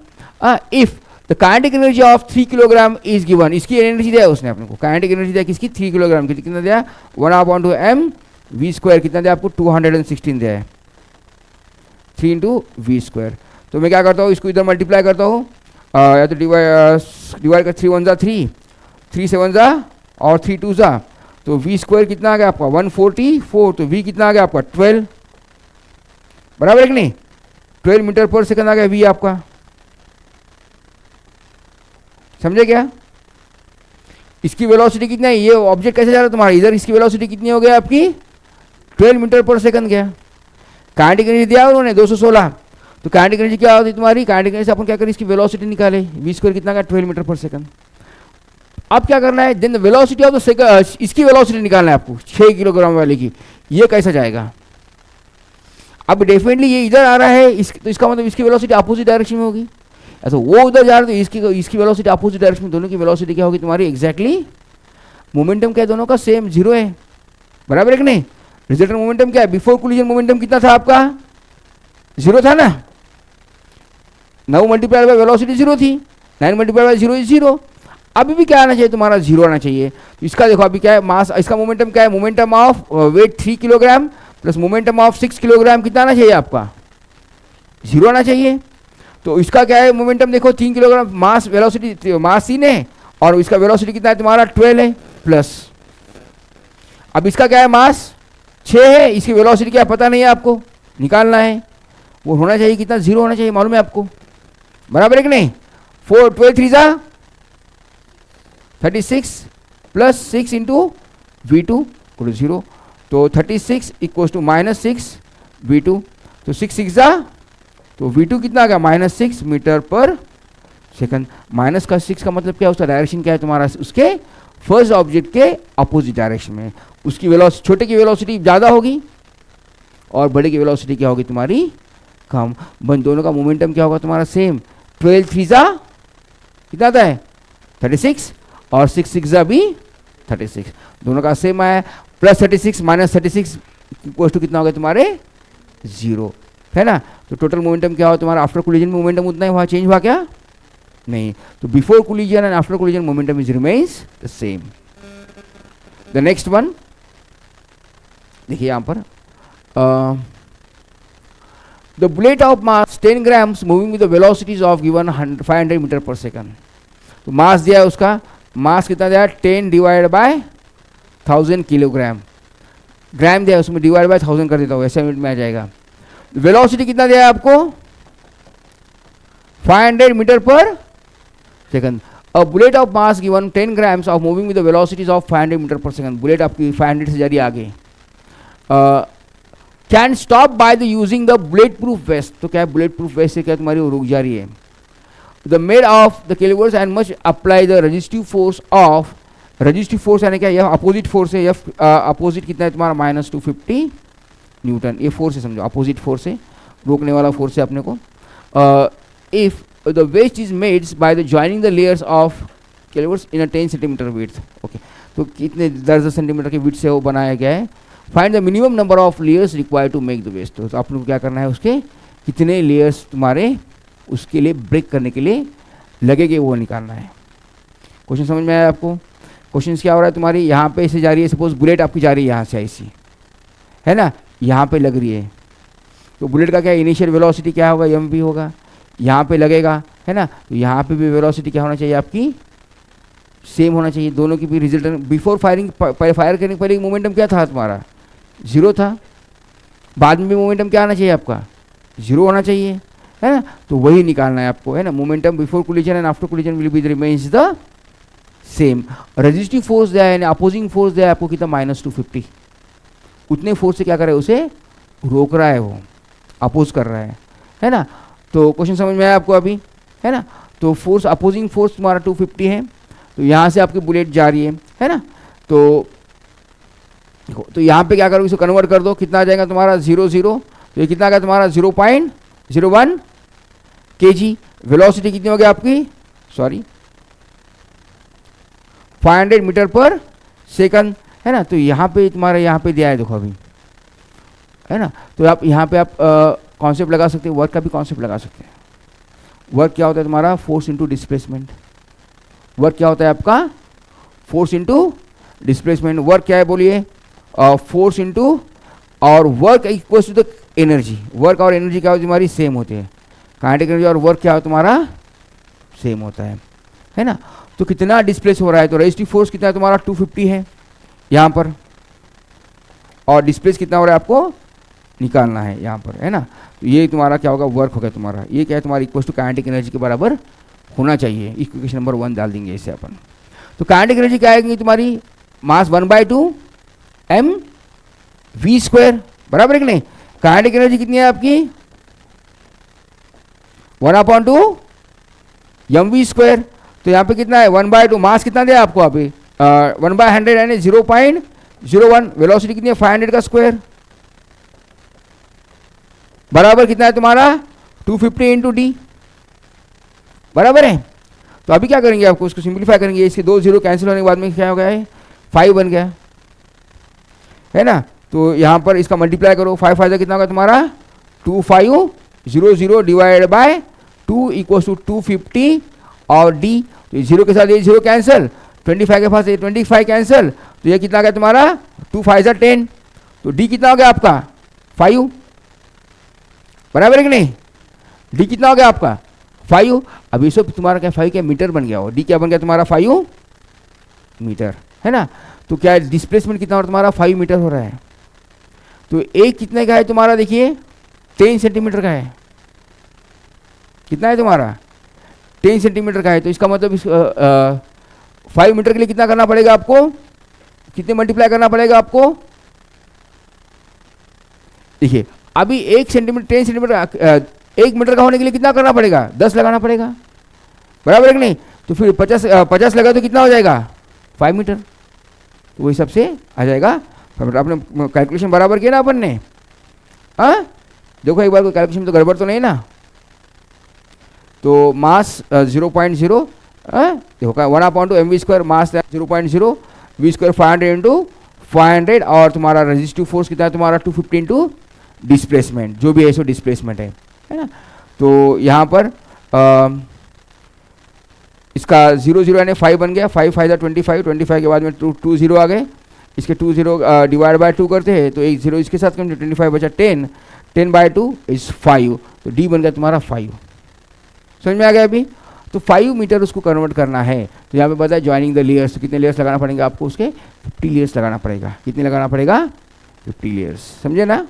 S1: if the kinetic energy of 3 kilogram is given. इसकी एनर्जी दिया उसने अपने को, काइनेटिक एनर्जी दिया किसकी 3 किलोग्राम की, कितना दिया 1/m v² कितना दिया आपको 216 दिया है 3 × v²। तो मैं क्या करता हूँ इसको इधर मल्टीप्लाई करता हूँ, या तो डिवाइड कर 3 1 3, 3 7 और 3 2 तो v² कितना आ गया आपका 144। तो v कितना आ गया आपका 12 बराबर है कि नहीं, 12 मीटर पर सेकंड आ गया v आपका, समझे क्या। इसकी वेलोसिटी कितना है, ये ऑब्जेक्ट कैसे जा रहा है तुम्हारा इधर, इसकी वेलोसिटी कितनी हो गई आपकी 12 मीटर पर सेकंड गया। काइनेटिक एनर्जी दिया उन्होंने 216। तो काइनेटिक एनर्जी क्या होती है तुम्हारी, काइनेटिक एनर्जी अपन क्या करें इसकी वेलोसिटी निकाले, v² कितना का 12 मीटर पर सेकंड। अब क्या करना है then the velocity of the second, इसकी वेलोसिटी निकालना है आपको 6 किलोग्राम वाले की, ये कैसा जाएगा। अब डेफिनेटली ये इधर आ रहा है तो इसका मतलब इसकी वेलोसिटी अपोजिट डायरेक्शन में होगी। ऐसा वो उधर जा रहा है तो इसकी वेलोसिटी अपोजिट डायरेक्शन में, दोनों की वेलोसिटी क्या होगी तुम्हारी एग्जैक्टली मोमेंटम क्या है दोनों का सेम 0 है बराबर है कि नहीं। रिजल्टेंट मोमेंटम क्या है, बिफोर कोलिजन मोमेंटम कितना था आपका जीरो था ना, 9 मल्टीप्लाई बाय वेलोसिटी जीरो थी, 9 multiply by zero is zero. अभी भी क्या आना चाहिए तुम्हारा, जीरो आना चाहिए। इसका देखो अभी क्या है, मास, इसका मोमेंटम क्या है, momentum of weight 3 kilogram plus momentum of 6 kilogram, कितना आना चाहिए आपका, जीरो आना चाहिए। तो इसका क्या है मोमेंटम, देखो 3 किलोग्राम मास, वेलोसिटी मास 3 है और इसका वेलोसिटी कितना है तुम्हारा 12 है प्लस, अब इसका क्या है मास 6 है, इसकी वेलोसिटी क्या पता नहीं है आपको, निकालना है, वो होना चाहिए कितना, जीरो होना चाहिए, मालूम है आपको, बराबर है कि नहीं। 4 12 3 जा 36 प्लस 6 इंटू V2 इक्वल 0, तो 36 इक्वल टू -6 V2, तो 6 6 जा, तो V2 कितना आ गया -6 मीटर पर सेकंड। माइनस का 6 का मतलब क्या है, उसका डायरेक्शन क्या है तुम्हारा, उसके फर्स्ट ऑब्जेक्ट के अपोजिट डायरेक्शन में। उसकी वेलोसिटी, छोटे की वेलोसिटी ज़्यादा होगी और बड़े की वेलोसिटी क्या होगी तुम्हारी कम। बन दोनों का मोमेंटम क्या होगा तुम्हारा सेम। 12 3 जा कितना आता है 36 और 6 6 जा भी 36, दोनों का सेम आया। प्लस 36 माइनस 36 इक्वल टू कितना हो गया तुम्हारे 0, है ना। तो टोटल मोमेंटम क्या हुआ तुम्हारा, आफ्टर कोलिजन मोमेंटम उतना ही हुआ, चेंज हुआ क्या नहीं। तो before collision and after collision momentum is remains the same. The next one देखिए यहाँ पर, the bullet of mass 10 grams moving with the velocities of given 500 metre per second. तो मास दिया है, उसका मास कितना दिया 10 डिवाइड बाय 1000 किलोग्राम, ग्राम दिया है उसमें डिवाइड बाय 1000 कर देता हूँ, ऐसे मिनट में आ जाएगा। वेलोसिटी कितना दिया है आपको 500 metre per second. A bullet of mass given 10 grams of moving with the velocities of 500 metre per second. Bullet आपकी 500 से जा रही है आगे, can stop by the using the bullet proof vest. तो क्या है बुलेट प्रूफ वेस्ट से क्या तुम्हारी वो रुक जा रही है। The made of the calipers and must apply the resistive force of, resistive force यानी क्या, यह अपोजिट फोर्स है, यह अपोजिट कितना है तुम्हारा -250 न्यूटन, ये फोर्स है समझो, अपोजिट फोर्स है, रोकने वाला फोर्स है अपने को। If the vest is made by the joining the layers of calipers in a 10 centimetre width. Okay, तो कितने 10 सेंटीमीटर के विड्थ से वो बनाया गया है। Find the minimum number of layers required to make the vest. तो आप लोग क्या करना है, उसके कितने लेयर्स तुम्हारे उसके लिए ब्रेक करने के लिए लगेंगे वो निकालना है। क्वेश्चन समझ में आया आपको। क्वेश्चन क्या हो रहा है तुम्हारी, यहाँ पे ऐसे जा रही है, सपोज बुलेट आपकी जा रही है यहाँ से ऐसी, है ना, यहाँ पे लग रही है, तो बुलेट का क्या इनिशियल वेलोसिटी क्या होगा mv होगा, यहाँ पे लगेगा, है ना। तो यहाँ पे भी वेलोसिटी क्या होना चाहिए आपकी सेम होना चाहिए, दोनों की भी रिजल्ट। बिफोर फायरिंग, फायर करने के पहले मोमेंटम क्या था तुम्हारा 0 था, बाद में भी मोमेंटम क्या आना चाहिए आपका 0 होना चाहिए, है ना। तो वही निकालना है आपको, है ना। Momentum before collision and after collision will B remains the same. Resistive force दिया है, अपोजिंग फोर्स दिया है आपको कितना -250, उतने फोर्स से क्या कर रहा है, उसे रोक रहा है, वो अपोज कर रहा है ना। तो क्वेश्चन समझ में आया आपको अभी, है ना। तो फोर्स, अपोजिंग फोर्स तुम्हारा 250 है, तो यहाँ से आपकी बुलेट जा रही है ना। तो देखो, तो यहाँ पे क्या करोगे, इसको कन्वर्ट कर दो, कितना आ जाएगा तुम्हारा 0 0, तो ये कितना आ गया तुम्हारा 0.01 kg। वेलोसिटी कितनी हो गई आपकी, सॉरी 500 मीटर पर सेकंड, है ना। तो यहाँ पे तुम्हारा यहाँ पे दिया है देखो अभी, है ना। तो आप यहाँ पे आप कॉन्सेप्ट लगा सकते हैं, वर्क का भी कॉन्सेप्ट लगा सकते हैं। वर्क क्या होता है तुम्हारा, फोर्स इनटू डिस्प्लेसमेंट। वर्क क्या होता है आपका, फोर्स इनटू डिस्प्लेसमेंट। वर्क क्या है बोलिए, फोर्स इनटू, और work equals to the energy. Work और एनर्जी क्या होती है तुम्हारी सेम होती है। काइनेटिक एनर्जी और वर्क क्या हो तुम्हारा सेम होता है ना। तो कितना डिस्प्लेस हो रहा है, तो रेजिस्टिव फोर्स कितना है तुम्हारा 250 है यहाँ पर, और डिस्प्लेस कितना हो रहा है आपको निकालना है यहाँ पर, है ना। तो ये तुम्हारा क्या होगा, वर्क होगा तुम्हारा। ये क्या है तुम्हारा इक्वल टू काइनेटिक एनर्जी के बराबर होना चाहिए। इक्वेशन नंबर 1 डाल देंगे इसे अपन। तो काइनेटिक एनर्जी क्या आएगी तुम्हारी, मास 1/2 mv², बराबर है कि नहीं। काइनेटिक एनर्जी कितनी है आपकी 1/2 mv²। तो यहाँ पे कितना है 1/2, मास कितना दिया आपको अभी 1/100 यानी 0.01। वेलोसिटी कितनी है 500 का स्क्वायर, बराबर कितना है तुम्हारा 250 इंटू डी, बराबर है। तो अभी क्या करेंगे, आपको उसको सिंप्लीफाई करेंगे, इसके 2 0 कैंसिल होने के बाद में क्या हो गया है 5 बन गया, है ना। तो यहाँ पर इसका मल्टीप्लाई करो, 5 फायदा कितना होगा तुम्हारा 25 0 डिवाइड बाय 2 इक्वल टू 250 और डी, तो 0 के साथ ये 0 कैंसिल, 25 के पास ये 25 कैंसिल, तो ये कितना आ गया तुम्हारा 2 5 10, तो डी कितना हो गया आपका 5, बराबर है कि नहीं? डी कितना हो गया आपका 5। अब ये सब तुम्हारा क्या 5 क्या मीटर बन गया हो, डी क्या बन गया तुम्हारा 5 मीटर, है ना? तो क्या डिस्प्लेसमेंट कितना हो तुम्हारा 5 मीटर हो रहा है। तो एक कितने का है तुम्हारा, देखिए 10 सेंटीमीटर का है, कितना है तुम्हारा 10 सेंटीमीटर का है। तो इसका मतलब 5 मीटर के लिए कितना करना पड़ेगा आपको, कितने मल्टीप्लाई करना पड़ेगा आपको, देखिए अभी 1 सेंटीमीटर 10 सेंटीमीटर 1 मीटर का होने के लिए कितना करना पड़ेगा, 10 लगाना पड़ेगा, बराबर है कि नहीं? तो फिर 50 लगा तो कितना हो जाएगा 5 मीटर, तो वही सबसे आ जाएगा। आपने कैलकुलेशन बराबर किया ना अपन ने, हाँ देखो एक बार कोई कैलकुलेशन तो गड़बड़ तो नहीं ना। तो मास 0.0 देखो 1/mv², मास 0.0, v² 500 इंटू 500, और तुम्हारा रेजिस्टिव फोर्स कितना है तुम्हारा 250 इंटू डिस्प्लेसमेंट, जो भी है सो डिस्प्लेसमेंट है ना। तो यहाँ पर इसका 0 यानी 5 बन गया, 5 5 25, 25 के बाद में 2 0 आ गए, इसके 2 0 डिवाइड बाय 2 करते हैं तो एक 0 इसके साथ कम, 25 बचा 10, 10 बाय 2 इज 5, तो डी बन गया तुम्हारा 5। समझ में आ गया अभी? तो 5 मीटर उसको कन्वर्ट करना है। तो यहाँ पे बताया ज्वाइनिंग द लेयर्स, तो कितने लेयर्स लगाना पड़ेंगे आपको, उसके 50 लेयर्स लगाना पड़ेगा। कितने लगाना पड़ेगा 50 लेयर्स, समझे ना?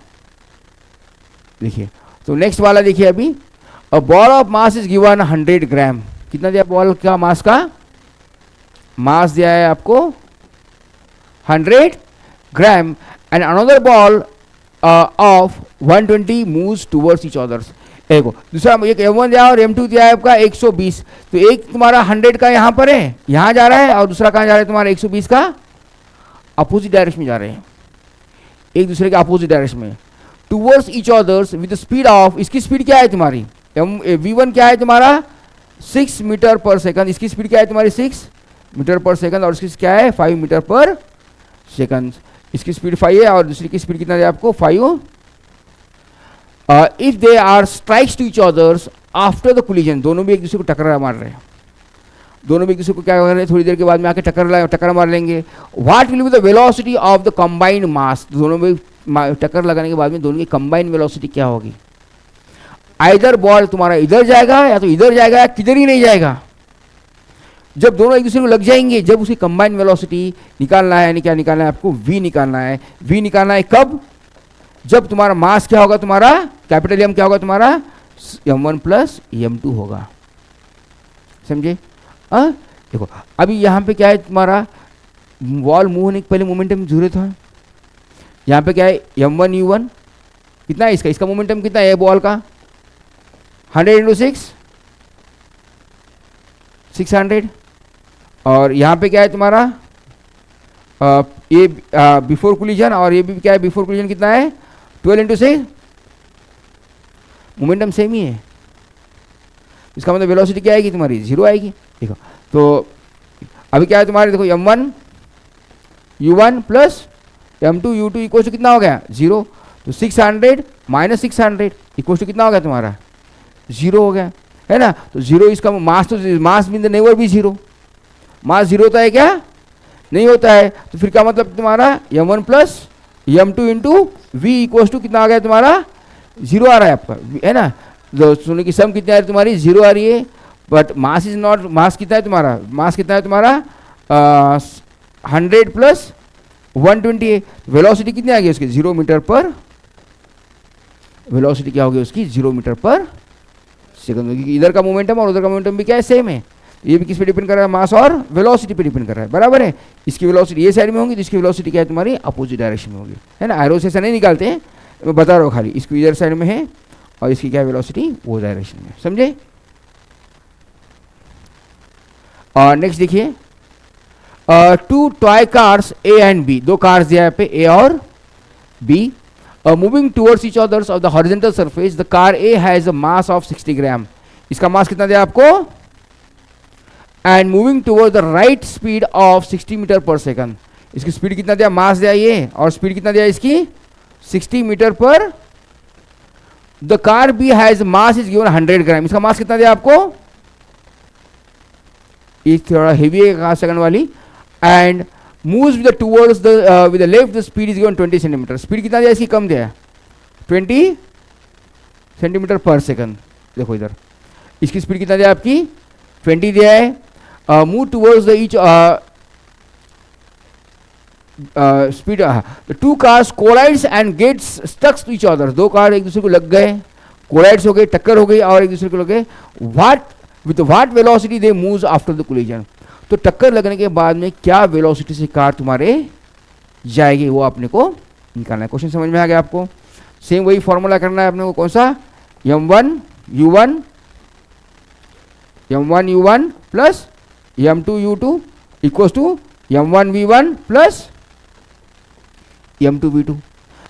S1: देखिए तो नेक्स्ट वाला देखिए अभी, a ball of mass is given 100 ग्राम, कितना दिया बॉल का मास का, मास दिया है आपको 100 gram, and another ball of 120 moves towards each others. देखो दूसरा एक M1 दिया और M2 दिया है आपका 120, तो एक तुम्हारा 100 का यहाँ पर है, यहाँ जा रहा है, और दूसरा कहाँ जा रहा है तुम्हारा 120 का अपोजिट डायरेक्शन में जा रहे हैं, एक दूसरे के अपोजिट डायरेक्शन में, towards each others with speed of, इसकी स्पीड क्या है तुम्हारी V1 क्या है तुम्हारा 6 मीटर पर सेकंड, इसकी स्पीड क्या है तुम्हारी 6 मीटर पर सेकंड, और इसकी क्या है 5 मीटर पर सेकंड, इसकी स्पीड 5 है और दूसरी की स्पीड कितना है आपको 5। If they are strikes to each others after the collision, दोनों भी एक दूसरे को टक्कर मार रहे हैं, दोनों भी एक दूसरे को क्या कर रहे हैं, थोड़ी देर के बाद में आके टक्कर मार लेंगे। What will be the velocity of the combined mass, दोनों में टक्कर लगाने के बाद में दोनों की कंबाइंड वेलोसिटी क्या होगी। आइदर बॉल तुम्हारा इधर जाएगा या तो इधर जाएगा या किधर ही नहीं जाएगा, जब दोनों एक दूसरे को लग जाएंगे, जब उसकी कंबाइंड वेलोसिटी निकालना है, यानी क्या निकालना है आपको v निकालना है। v निकालना है कब, जब तुम्हारा मास क्या होगा, तुम्हारा कैपिटल M क्या होगा, तुम्हारा m1 प्लस m2 होगा, समझे? देखो अभी यहाँ पे क्या है तुम्हारा, बॉल मूव होने के पहले मोमेंटम 0 था, यहाँ पे क्या है m1 u1, कितना है इसका मोमेंटम कितना है बॉल का 100 इंटू 600, और यहाँ पे क्या है तुम्हारा ये बिफोर कोलिजन, और ये भी क्या है बिफोर कोलिजन कितना है 12 इंटू 6, मोमेंटम सेम ही है, इसका मतलब वेलोसिटी क्या आएगी तुम्हारी 0 आएगी। देखो तो अभी क्या है तुम्हारे, देखो m1 u1 plus m2 u2 equal to कितना हो गया 0, तो 600 माइनस 600 इक्वल टू कितना हो गया तुम्हारा 0 हो गया, है ना? तो 0 इसका मास, तो मास मीन द नेवर भी 0, मास 0 होता है क्या, नहीं होता है। तो फिर क्या मतलब तुम्हारा m1 plus m2 into v equal to कितना आ गया तुम्हारा 0 आ रहा है आपका, है ना? तो सुनो कि सम कितनी आ रही है तुम्हारी 0 आ रही है, बट मास इज नॉट, मास कितना है तुम्हारा, मास कितना है तुम्हारा 100 प्लस 120 है, वेलोसिटी कितनी आ गई उसकी 0 मीटर पर, वेलोसिटी क्या होगी उसकी 0 मीटर पर सेकंड होगी। इधर का मोमेंटम और उधर का मोमेंटम भी क्या है सेम है, ये भी किस पे डिपेंड कर रहा है, मास और वेलोसिटी पे डिपेंड कर रहा है, बराबर है। इसकी वेलोसिटी ये साइड में होगी तो इसकी वेलोसिटी क्या है तुम्हारी अपोजिट डायरेक्शन में होगी, है ना? एरो से ऐसा नहीं निकालते हैं, मैं बता रहा हूँ खाली, इसकी इधर साइड में है और इसकी क्या वेलोसिटी वो डायरेक्शन में, समझे? और नेक्स्ट देखिए, 2 toy cars A and B, 2 cars दिया है पे A और B, moving towards each others of the horizontal surface, the car A has a mass of 60 gram, इसका मास कितना दिया आपको, and moving toward the right speed of 60 metre per second, इसकी स्पीड कितना दिया, मास दिया ये और स्पीड कितना दिया इसकी 60 metre per the car B has mass is given 100 gram, इसका मास कितना दिया आपको, ये थोड़ा हेवी है कार सेकंड वाली, and moves with towards the with the left, the speed is given 20 centimetre, speed कितना दिया इसकी, कम दिया है 20 सेंटीमीटर पर सेकंड। देखो इधर इसकी स्पीड कितना दिया आपकी 20 दिया है। Move towards the each speed, two cars collides and gets stucks to each other, दो कार एक दूसरे को लग गए, कोलाइड्स हो गए, टक्कर हो गई और एक दूसरे को लग गए, what with what velocity they moves after the collision, तो टक्कर लगने के बाद में क्या वेलोसिटी से कार तुम्हारे जाएगी वो अपने को निकालना है। क्वेश्चन समझ में आ गया आपको। सेम वही फॉर्मूला करना है अपने को, कौन सा, m1u1 plus m2u2 equals to m1v1 plus m2v2।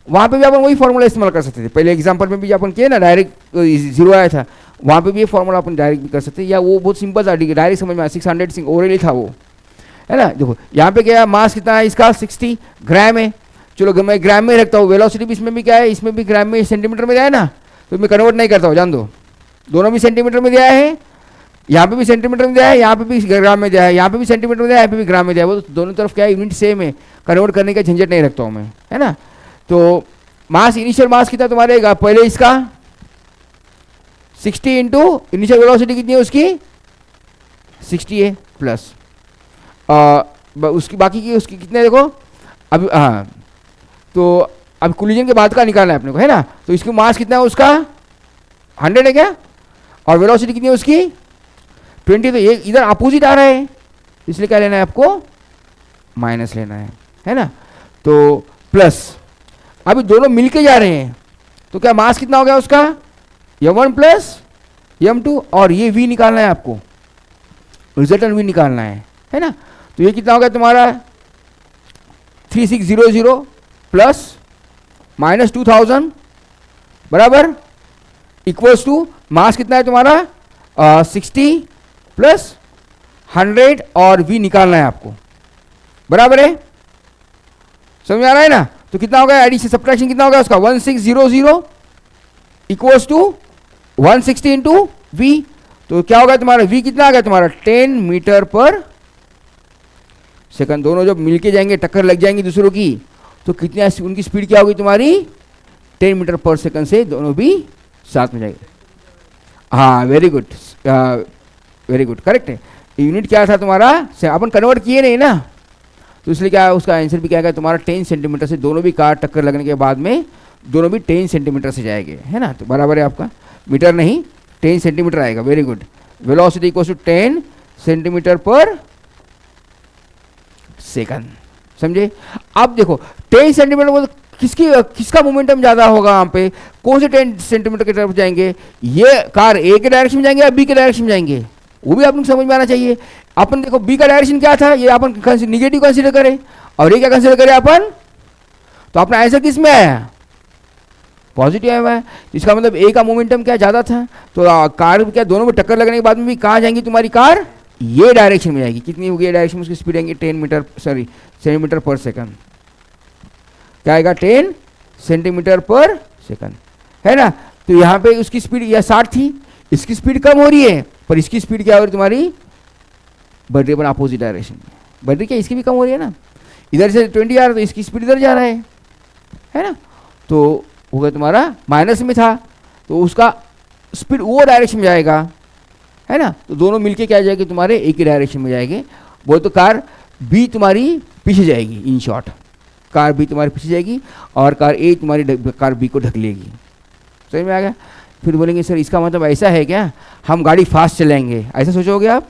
S1: वहाँ पे भी अपन वही फॉर्मूला इस्तेमाल कर सकते थे, पहले एग्जांपल में भी अपन किए ना, डायरेक्ट जीरो आया था, वहाँ पे भी ये फॉर्मूला अपन डायरेक्ट भी कर सकते हैं, या वो बहुत सिंपल था, डायरेक्ट समझ में आया, 600 ओरली था वो, है ना। देखो यहाँ पे क्या है, मास कितना है इसका 60 ग्राम है, चलो मैं ग्राम में रखता हूँ, वेलोसिटी भी इसमें भी क्या है, इसमें भी ग्राम में सेंटीमीटर में दिया है ना, तो मैं कन्वर्ट नहीं करता हूँ, जान दो, दोनों भी सेंटीमीटर में दिया है, यहाँ पे भी सेंटीमीटर में दिया है, यहाँ पे भी ग्राम में दिया है, यहाँ पे भी सेंटीमीटर में दिया है, यहाँ पे भी ग्राम में दिया है, वो दोनों तरफ क्या है यूनिट सेम है, कन्वर्ट करने का झंझट नहीं रखता हूँ मैं, है ना। तो मास, इनिशियल मास कितना तुम्हारे, पहले इसका 60 इंटू इनिशियल वेलोसिटी कितनी है उसकी 60 है प्लस उसकी बाकी की उसकी कितने देखो अब, हाँ तो अब कोलिजन के बाद का निकालना है अपने को, है ना। तो इसकी मास कितना है उसका 100 है क्या, और वेलोसिटी कितनी है उसकी 20, तो ये इधर अपोजिट आ रहा है, इसलिए क्या लेना है आपको माइनस लेना है ना। तो प्लस अभी दोनों मिलके जा रहे हैं, तो क्या मास कितना हो गया उसका m1 प्लस m2, और ये v निकालना है आपको, रिजल्टेंट v निकालना है ना। तो ये कितना हो गया तुम्हारा 3600 प्लस माइनस 2000 बराबर इक्वल्स टू मास कितना है तुम्हारा 60 प्लस 100, और v निकालना है आपको, बराबर है, समझ में आ रहा है ना। तो कितना होगा एडिशन सब्ट्रैक्शन कितना होगा उसका 1600 इक्वल्स टू 160 इंटू वी, तो क्या होगा तुम्हारा v कितना आ गया तुम्हारा 10 मीटर पर सेकंड। दोनों जब मिलके जाएंगे, टक्कर लग जाएंगी दूसरों की, तो कितनी उनकी स्पीड क्या होगी तुम्हारी 10 मीटर पर सेकंड से दोनों भी साथ में जाएंगे। हाँ very good, very good, correct है। यूनिट क्या था तुम्हारा, अपन कन्वर्ट किए नहीं ना, तो इसलिए क्या उसका आंसर भी क्या है तुम्हारा 10 सेंटीमीटर से, दोनों भी कार टक्कर लगने के बाद में दोनों भी 10 सेंटीमीटर से जाएंगे, है ना। तो बराबर है आपका, मीटर नहीं 10 सेंटीमीटर आएगा, very good. Velocity equals to 10 centimetre per second, समझे। अब देखो 10 सेंटीमीटर को किसका मोमेंटम ज्यादा होगा, यहाँ पे कौन से 10 सेंटीमीटर की तरफ जाएंगे, ये कार ए के डायरेक्शन में जाएंगे या बी के डायरेक्शन में जाएंगे, वो भी आपको समझ में आना चाहिए। अपन देखो बी का डायरेक्शन क्या था, ये अपन निगेटिव कंसीडर करें, और ये क्या कंसीडर करें अपन, तो अपना आंसर किस में आया पॉजिटिव आया है। इसका मतलब ए का मोमेंटम क्या ज़्यादा था, तो कार क्या दोनों में टक्कर लगने के बाद में भी कहाँ जाएंगी तुम्हारी कार, ये डायरेक्शन में जाएगी। कितनी होगी ये डायरेक्शन में, उसकी स्पीड आएंगी 10 मीटर सेंटीमीटर पर सेकंड, क्या आएगा 10 सेंटीमीटर पर सेकंड, है ना। तो यहाँ पे उसकी स्पीड या 60 थी, इसकी स्पीड कम हो रही है, पर इसकी स्पीड क्या हो रही है तुम्हारी बढ़ रही है, अपोजिट डायरेक्शन में बढ़ रही, क्या इसकी भी कम हो रही है ना, इधर से 20 आ रहा है तो इसकी स्पीड इधर जा रहा है ना। तो हो गया तुम्हारा माइनस में था, तो उसका स्पीड वो डायरेक्शन में जाएगा, है ना। तो दोनों मिलके क्या जाएगी तुम्हारे एक ही डायरेक्शन में जाएंगे, वो तो कार बी तुम्हारी पीछे जाएगी, इन शॉर्ट कार बी तुम्हारी पीछे जाएगी और कार ए तुम्हारी कार बी को ढक लेगी, समझ में आ गया। फिर बोलेंगे सर इसका मतलब ऐसा है क्या, हम गाड़ी फास्ट चलाएंगे, ऐसा सोचोगे आप,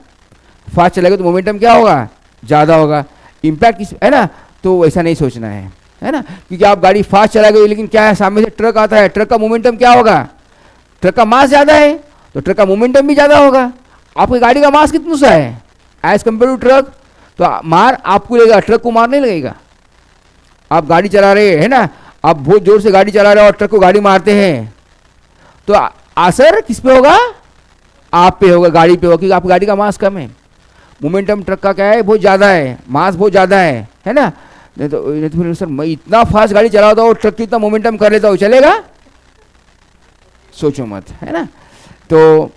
S1: फास्ट चलाएंगे तो मोमेंटम क्या होगा ज़्यादा होगा, इम्पैक्ट किस, है ना। तो ऐसा नहीं सोचना है ना, क्योंकि आप गाड़ी फास्ट चला गए, लेकिन क्या है सामने से ट्रक आता है, ट्रक का मोमेंटम क्या होगा, ट्रक का मास ज़्यादा है तो ट्रक का मोमेंटम भी ज़्यादा होगा। आपकी गाड़ी का मास कितना सा है एज कम्पेयर टू ट्रक, तो मार आपको लगेगा, ट्रक को मार नहीं लगेगा। आप गाड़ी चला रहे हैं ना, आप बहुत जोर से गाड़ी चला रहे हो और ट्रक को गाड़ी मारते हैं, तो असर किस पे होगा, आप पे होगा, गाड़ी पे होगा, क्योंकि आपकी गाड़ी का मास कम है। मोमेंटम ट्रक का क्या है बहुत ज़्यादा है, मास बहुत ज़्यादा है ना। नहीं तो फिर सर मैं इतना फास्ट गाड़ी चलाता हूँ, ट्रक की इतना मोमेंटम कर लेता हूँ, चलेगा सोचो मत, है ना। तो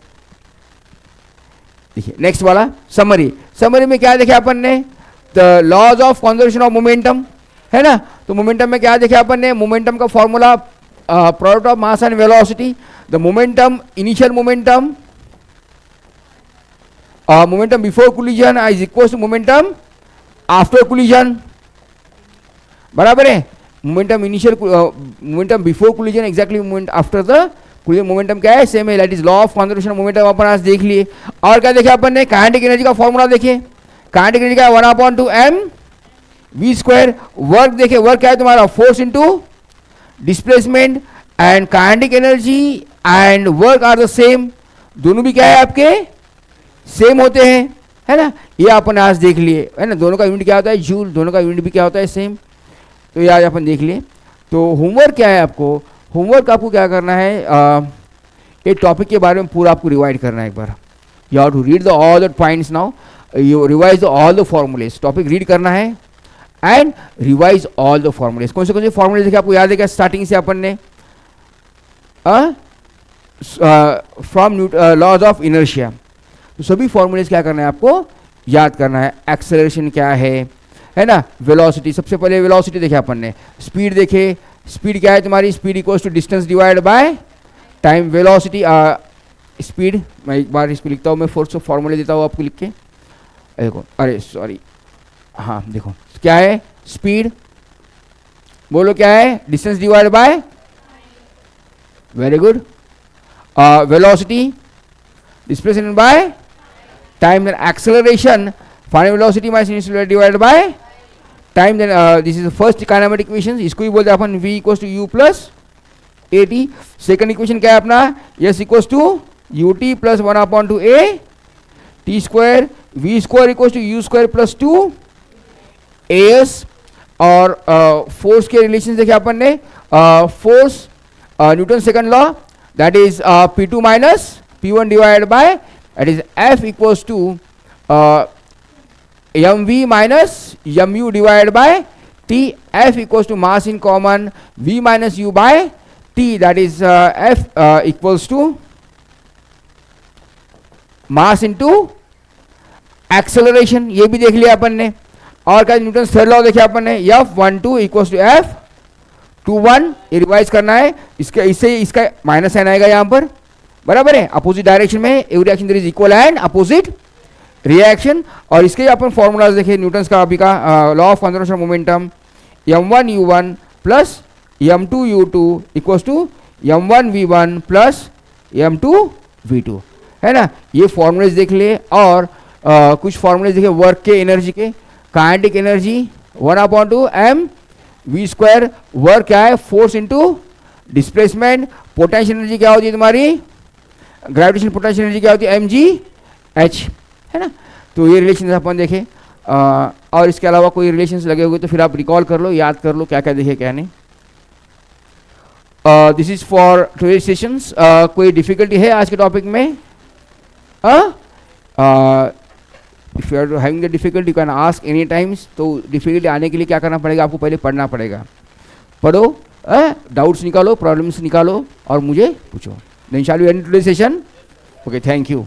S1: देखिए नेक्स्ट वाला समरी। समरी में क्या देखे अपन ने, the laws of conservation of momentum, है ना। तो मोमेंटम में क्या देखे अपन ने, मोमेंटम का formula product of mass and velocity, the momentum initial momentum momentum before collision is equal to momentum after collision, बराबर है। Momentum initial momentum before collision exactly moment after the collision momentum क्या है, सेम है, that is law of conservation momentum अपन आज देख लिए। और क्या देखे अपन ने, काइनेटिक एनर्जी का फॉर्मूला देखिए, काइनेटिक एनर्जी का 1/2 mv²। वर्क देखे, वर्क क्या है तुम्हारा, force into displacement, and kinetic energy and work are the same, दोनों भी क्या है आपके सेम होते हैं, है ना। ये अपन आज देख लिए, है ना। दोनों का यूनिट क्या होता है, जूल, दोनों का यूनिट भी क्या होता है, सेम। तो ये आज अपन देख लिए। तो होमवर्क क्या है आपको, होमवर्क आपको क्या करना है, ये टॉपिक के बारे में पूरा आपको रिवाइड करना है एक बार। You have to read the all the points now, you revise the all the formulae, topic read करना है and revise all the formulae. कौन से फॉर्मूलेज देखे आपको याद है क्या, स्टार्टिंग से अपन ने फ्रॉम लॉज ऑफ इनर्शिया, तो सभी फॉर्मूलेज क्या करना है आपको याद करना है। एक्सेलरेशन क्या है ना। वेलोसिटी, सबसे पहले वेलोसिटी देखे अपन ने, स्पीड देखे, स्पीड क्या है तुम्हारी, speed equals to distance divide by time. Velocity speed, मैं एक बार इसको लिखता हूँ, मैं फोर्स फॉर्मूले देता हूँ आपको लिख के, देखो, अरे सॉरी, हाँ देखो क्या है, स्पीड बोलो क्या है, distance divide by, very good, velocity displacement by time, then acceleration final velocity minus initial velocity divided by time, then this is the first kinematic equation, इसको ही बोलते हैं अपन v equals to u plus at। Second equation क्या है अपना, s equals to ut plus 1/2 a t square, v square equals to u square plus 2 as। और फोर्स के रिलेशन देखे अपन ने, force Newton second law, that is p2 minus p1 divided by, that is f equals to mv minus mu divided by t, f equals to mass in common v minus u by t, that is f equals to mass into acceleration, ये भी देख लिया अपन ने। और क्या न्यूटन थर्ड लॉ देखे अपन ने, F12 equals to F21, ये रिवाइज करना है, इसका इससे इसका माइनस साइन आएगा यहाँ पर, बराबर है। अपोजिट डायरेक्शन में every action there is equal and opposite reaction. और इसके अपन फॉर्मूलाज देखे न्यूटन का अभी का, law of conservation momentum m1u1 plus m2u2 equals to m1v1 plus m2v2, है ना। ये फॉर्मूलेज देख लिए। और कुछ फॉर्मूलेज देखे वर्क के, एनर्जी के, काइनेटिक एनर्जी 1/2 mv², वर्क क्या है, force into displacement, potential energy क्या होती है तुम्हारी, ग्रेविटेशनल पोटेंशियल एनर्जी क्या होती है, mgh, है ना। तो ये रिलेशन अपन देखे। और इसके अलावा कोई रिलेशंस लगे हुए तो फिर आप रिकॉल कर लो, याद कर लो क्या क्या देखे क्या नहीं। This is for today sessions. कोई डिफिकल्टी है आज के टॉपिक में, if you are having the difficulty you can ask any times. तो डिफिकल्टी आने के लिए क्या करना पड़ेगा आपको, पहले पढ़ना पड़ेगा, पढ़ो, डाउट्स निकालो, प्रॉब्लम्स निकालो और मुझे पूछो। Then shall we end today session. Okay, thank you.